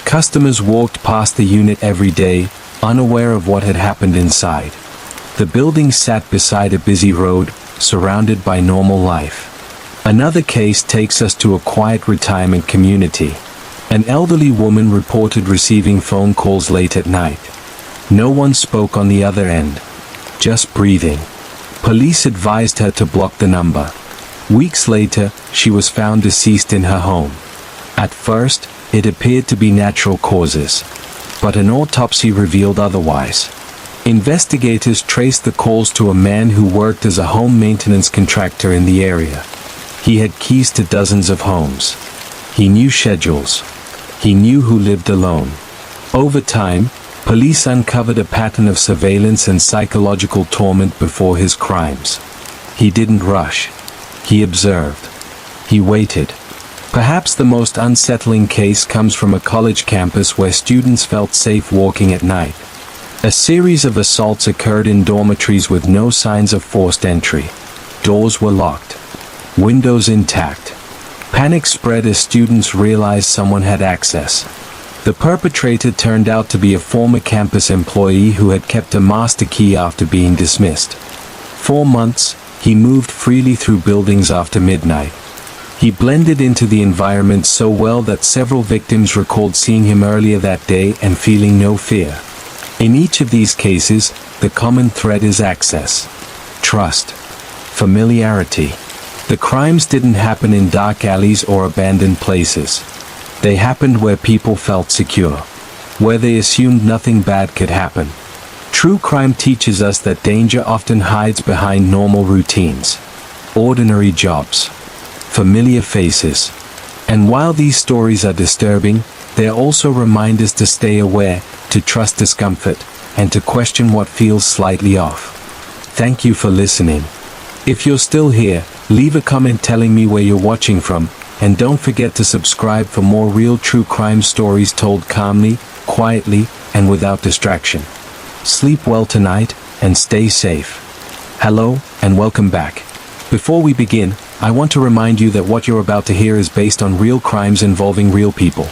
S2: Customers walked past the unit every day, unaware of what had happened inside. The building sat beside a busy road, surrounded by normal life. Another case takes us to a quiet retirement community. An elderly woman reported receiving phone calls late at night. No one spoke on the other end. Just breathing. Police advised her to block the number. Weeks later, she was found deceased in her home. At first, it appeared to be natural causes. But an autopsy revealed otherwise. Investigators traced the calls to a man who worked as a home maintenance contractor in the area. He had keys to dozens of homes. He knew schedules. He knew who lived alone. Over time, police uncovered a pattern of surveillance and psychological torment before his crimes. He didn't rush. He observed. He waited. Perhaps the most unsettling case comes from a college campus where students felt safe walking at night. A series of assaults occurred in dormitories with no signs of forced entry. Doors were locked. Windows intact. Panic spread as students realized someone had access. The perpetrator turned out to be a former campus employee who had kept a master key after being dismissed. 4 months, he moved freely through buildings after midnight. He blended into the environment so well that several victims recalled seeing him earlier that day and feeling no fear. In each of these cases, the common thread is access. Trust. Familiarity. The crimes didn't happen in dark alleys or abandoned places. They happened where people felt secure, where they assumed nothing bad could happen. True crime teaches us that danger often hides behind normal routines, ordinary jobs, familiar faces. And while these stories are disturbing, they are also reminders to stay aware, to trust discomfort, and to question what feels slightly off. Thank you for listening. If you're still here, leave a comment telling me where you're watching from, and don't forget to subscribe for more real true crime stories told calmly, quietly, and without distraction. Sleep well tonight, and stay safe. Hello, and welcome back. Before we begin, I want to remind you that what you're about to hear is based on real crimes involving real people.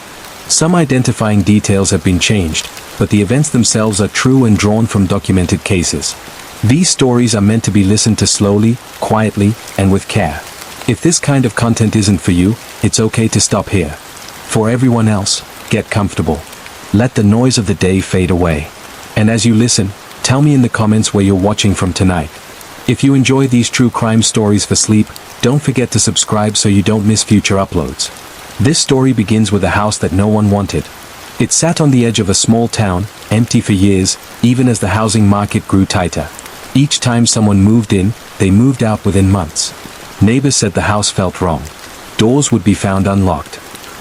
S2: Some identifying details have been changed, but the events themselves are true and drawn from documented cases. These stories are meant to be listened to slowly, quietly, and with care. If this kind of content isn't for you, it's okay to stop here. For everyone else, get comfortable. Let the noise of the day fade away. And as you listen, tell me in the comments where you're watching from tonight. If you enjoy these true crime stories for sleep, don't forget to subscribe so you don't miss future uploads. This story begins with a house that no one wanted. It sat on the edge of a small town, empty for years, even as the housing market grew tighter. Each time someone moved in, they moved out within months. Neighbors said the house felt wrong. Doors would be found unlocked.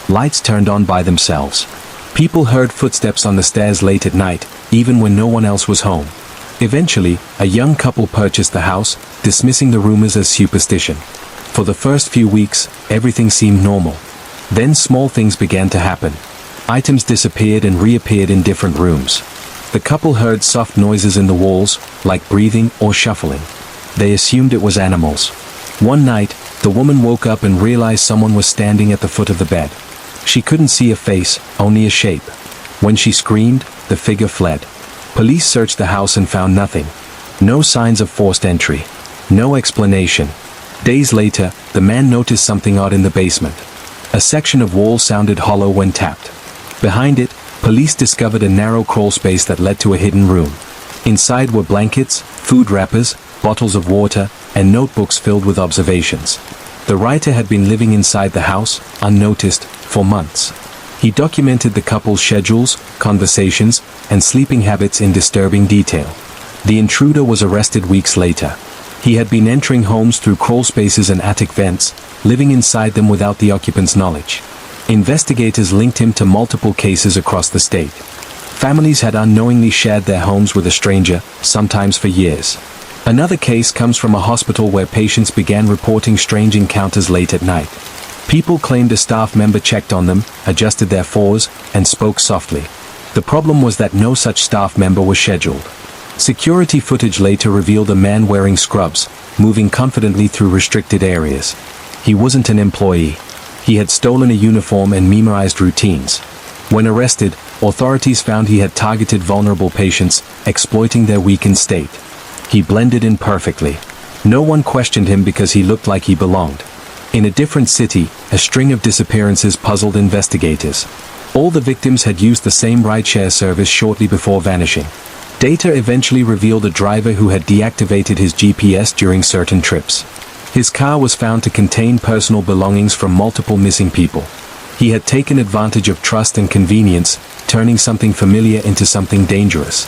S2: Lights turned on by themselves. People heard footsteps on the stairs late at night, even when no one else was home. Eventually, a young couple purchased the house, dismissing the rumors as superstition. For the first few weeks, everything seemed normal. Then small things began to happen. Items disappeared and reappeared in different rooms. The couple heard soft noises in the walls, like breathing or shuffling. They assumed it was animals. One night, the woman woke up and realized someone was standing at the foot of the bed. She couldn't see a face, only a shape. When she screamed, the figure fled. Police searched the house and found nothing. No signs of forced entry. No explanation. Days later, the man noticed something odd in the basement. A section of wall sounded hollow when tapped. Behind it, police discovered a narrow crawl space that led to a hidden room. Inside were blankets, food wrappers, bottles of water, and notebooks filled with observations. The writer had been living inside the house, unnoticed, for months. He documented the couple's schedules, conversations, and sleeping habits in disturbing detail. The intruder was arrested weeks later. He had been entering homes through crawl spaces and attic vents, living inside them without the occupants' knowledge. Investigators linked him to multiple cases across the state. Families had unknowingly shared their homes with a stranger, sometimes for years. Another case comes from a hospital where patients began reporting strange encounters late at night. People claimed a staff member checked on them, adjusted their fours, and spoke softly. The problem was that no such staff member was scheduled. Security footage later revealed a man wearing scrubs, moving confidently through restricted areas. He wasn't an employee. He had stolen a uniform and memorized routines. When arrested, authorities found he had targeted vulnerable patients, exploiting their weakened state. He blended in perfectly. No one questioned him because he looked like he belonged. In a different city, a string of disappearances puzzled investigators. All the victims had used the same rideshare service shortly before vanishing. Data eventually revealed a driver who had deactivated his GPS during certain trips. His car was found to contain personal belongings from multiple missing people. He had taken advantage of trust and convenience, turning something familiar into something dangerous.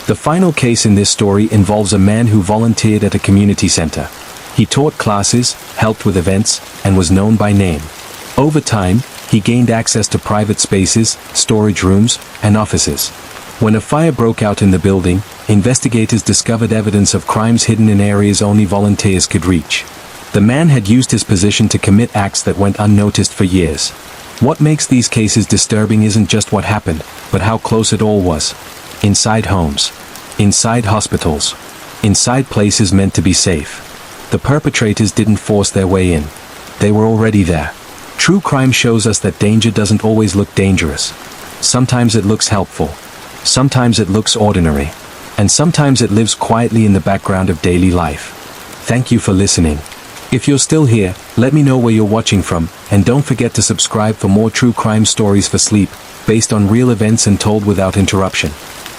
S2: The final case in this story involves a man who volunteered at a community center. He taught classes, helped with events, and was known by name. Over time, he gained access to private spaces, storage rooms, and offices. When a fire broke out in the building, investigators discovered evidence of crimes hidden in areas only volunteers could reach. The man had used his position to commit acts that went unnoticed for years. What makes these cases disturbing isn't just what happened, but how close it all was. Inside homes. Inside hospitals. Inside places meant to be safe. The perpetrators didn't force their way in. They were already there. True crime shows us that danger doesn't always look dangerous. Sometimes it looks helpful. Sometimes it looks ordinary. And sometimes it lives quietly in the background of daily life. Thank you for listening. If you're still here, let me know where you're watching from, and don't forget to subscribe for more true crime stories for sleep, based on real events and told without interruption.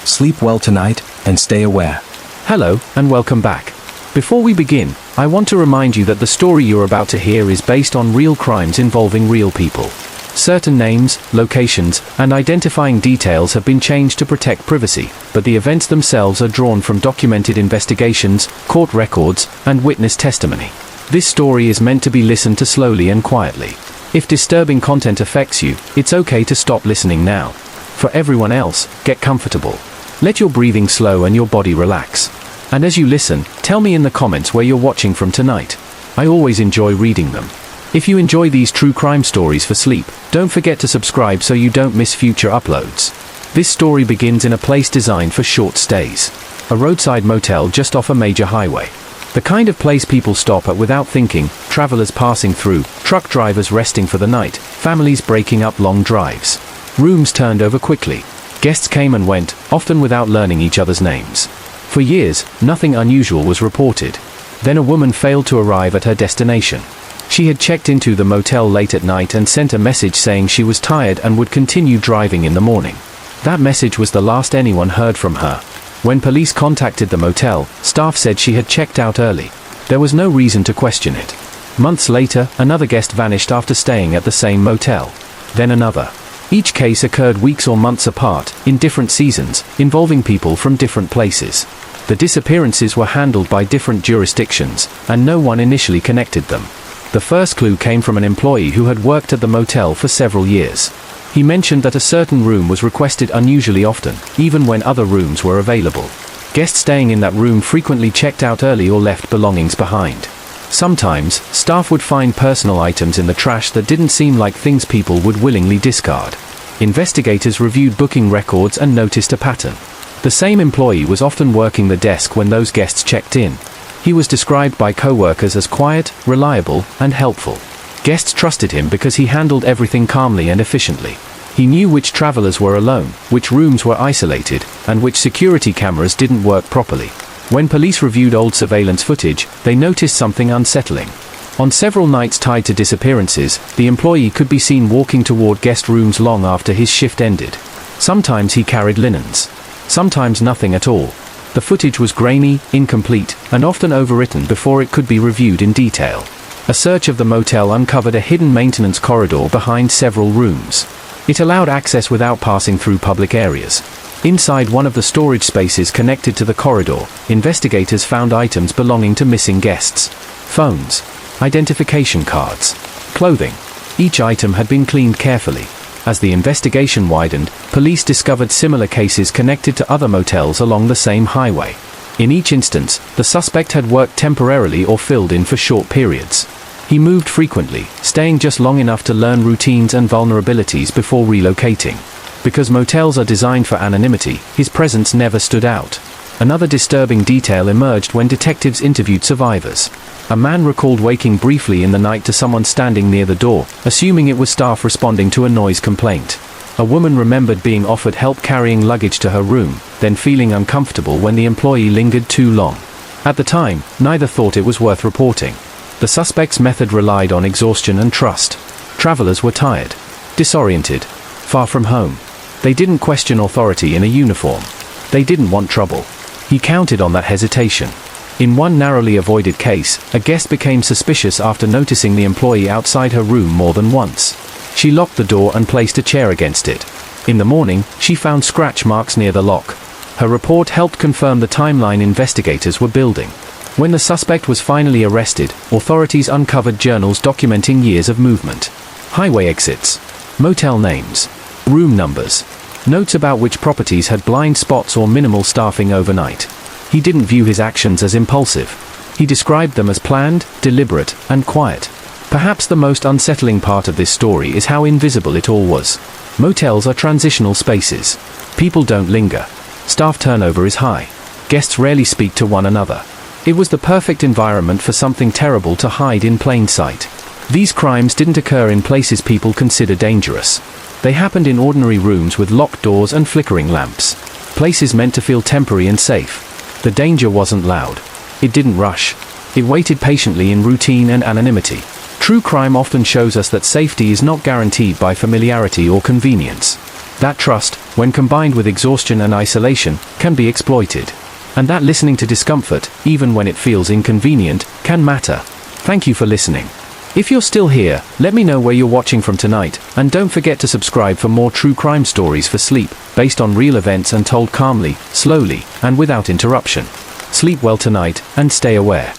S2: Sleep well tonight, and stay aware.
S1: Hello, and welcome back. Before we begin, I want to remind you that the story you're about to hear is based on real crimes involving real people. Certain names, locations, and identifying details have been changed to protect privacy, but the events themselves are drawn from documented investigations, court records, and witness testimony. This story is meant to be listened to slowly and quietly. If disturbing content affects you, it's okay to stop listening now. For everyone else, get comfortable. Let your breathing slow and your body relax. And as you listen, tell me in the comments where you're watching from tonight. I always enjoy reading them. If you enjoy these true crime stories for sleep, don't forget to subscribe so you don't miss future uploads. This story begins in a place designed for short stays. A roadside motel just off a major highway. The kind of place people stop at without thinking, travelers passing through, truck drivers resting for the night, families breaking up long drives. Rooms turned over quickly. Guests came and went, often without learning each other's names. For years, nothing unusual was reported. Then a woman failed to arrive at her destination. She had checked into the motel late at night and sent a message saying she was tired and would continue driving in the morning. That message was the last anyone heard from her. When police contacted the motel, staff said she had checked out early. There was no reason to question it. Months later, another guest vanished after staying at the same motel. Then another. Each case occurred weeks or months apart, in different seasons, involving people from different places. The disappearances were handled by different jurisdictions, and no one initially connected them. The first clue came from an employee who had worked at the motel for several years. He mentioned that a certain room was requested unusually often, even when other rooms were available. Guests staying in that room frequently checked out early or left belongings behind. Sometimes, staff would find personal items in the trash that didn't seem like things people would willingly discard. Investigators reviewed booking records and noticed a pattern. The same employee was often working the desk when those guests checked in. He was described by co-workers as quiet, reliable, and helpful. Guests trusted him because he handled everything calmly and efficiently. He knew which travelers were alone, which rooms were isolated, and which security cameras didn't work properly. When police reviewed old surveillance footage, they noticed something unsettling. On several nights tied to disappearances, the employee could be seen walking toward guest rooms long after his shift ended. Sometimes he carried linens. Sometimes nothing at all. The footage was grainy, incomplete, and often overwritten before it could be reviewed in detail. A search of the motel uncovered a hidden maintenance corridor behind several rooms. It allowed access without passing through public areas. Inside one of the storage spaces connected to the corridor, investigators found items belonging to missing guests. Phones, identification cards, clothing. Each item had been cleaned carefully. As the investigation widened, police discovered similar cases connected to other motels along the same highway. In each instance, the suspect had worked temporarily or filled in for short periods. He moved frequently, staying just long enough to learn routines and vulnerabilities before relocating. Because motels are designed for anonymity, his presence never stood out. Another disturbing detail emerged when detectives interviewed survivors. A man recalled waking briefly in the night to someone standing near the door, assuming it was staff responding to a noise complaint. A woman remembered being offered help carrying luggage to her room, then feeling uncomfortable when the employee lingered too long. At the time, neither thought it was worth reporting. The suspect's method relied on exhaustion and trust. Travelers were tired, disoriented, far from home. They didn't question authority in a uniform. They didn't want trouble. He counted on that hesitation. In one narrowly avoided case, a guest became suspicious after noticing the employee outside her room more than once. She locked the door and placed a chair against it. In the morning, she found scratch marks near the lock. Her report helped confirm the timeline investigators were building. When the suspect was finally arrested, authorities uncovered journals documenting years of movement. Highway exits, motel names, room numbers, notes about which properties had blind spots or minimal staffing overnight. He didn't view his actions as impulsive. He described them as planned, deliberate, and quiet. Perhaps the most unsettling part of this story is how invisible it all was. Motels are transitional spaces. People don't linger. Staff turnover is high. Guests rarely speak to one another. It was the perfect environment for something terrible to hide in plain sight. These crimes didn't occur in places people consider dangerous. They happened in ordinary rooms with locked doors and flickering lamps. Places meant to feel temporary and safe. The danger wasn't loud. It didn't rush. It waited patiently in routine and anonymity. True crime often shows us that safety is not guaranteed by familiarity or convenience. That trust, when combined with exhaustion and isolation, can be exploited. And that listening to discomfort, even when it feels inconvenient, can matter. Thank you for listening. If you're still here, let me know where you're watching from tonight, and don't forget to subscribe for more true crime stories for sleep, based on real events and told calmly, slowly, and without interruption. Sleep well tonight, and stay aware.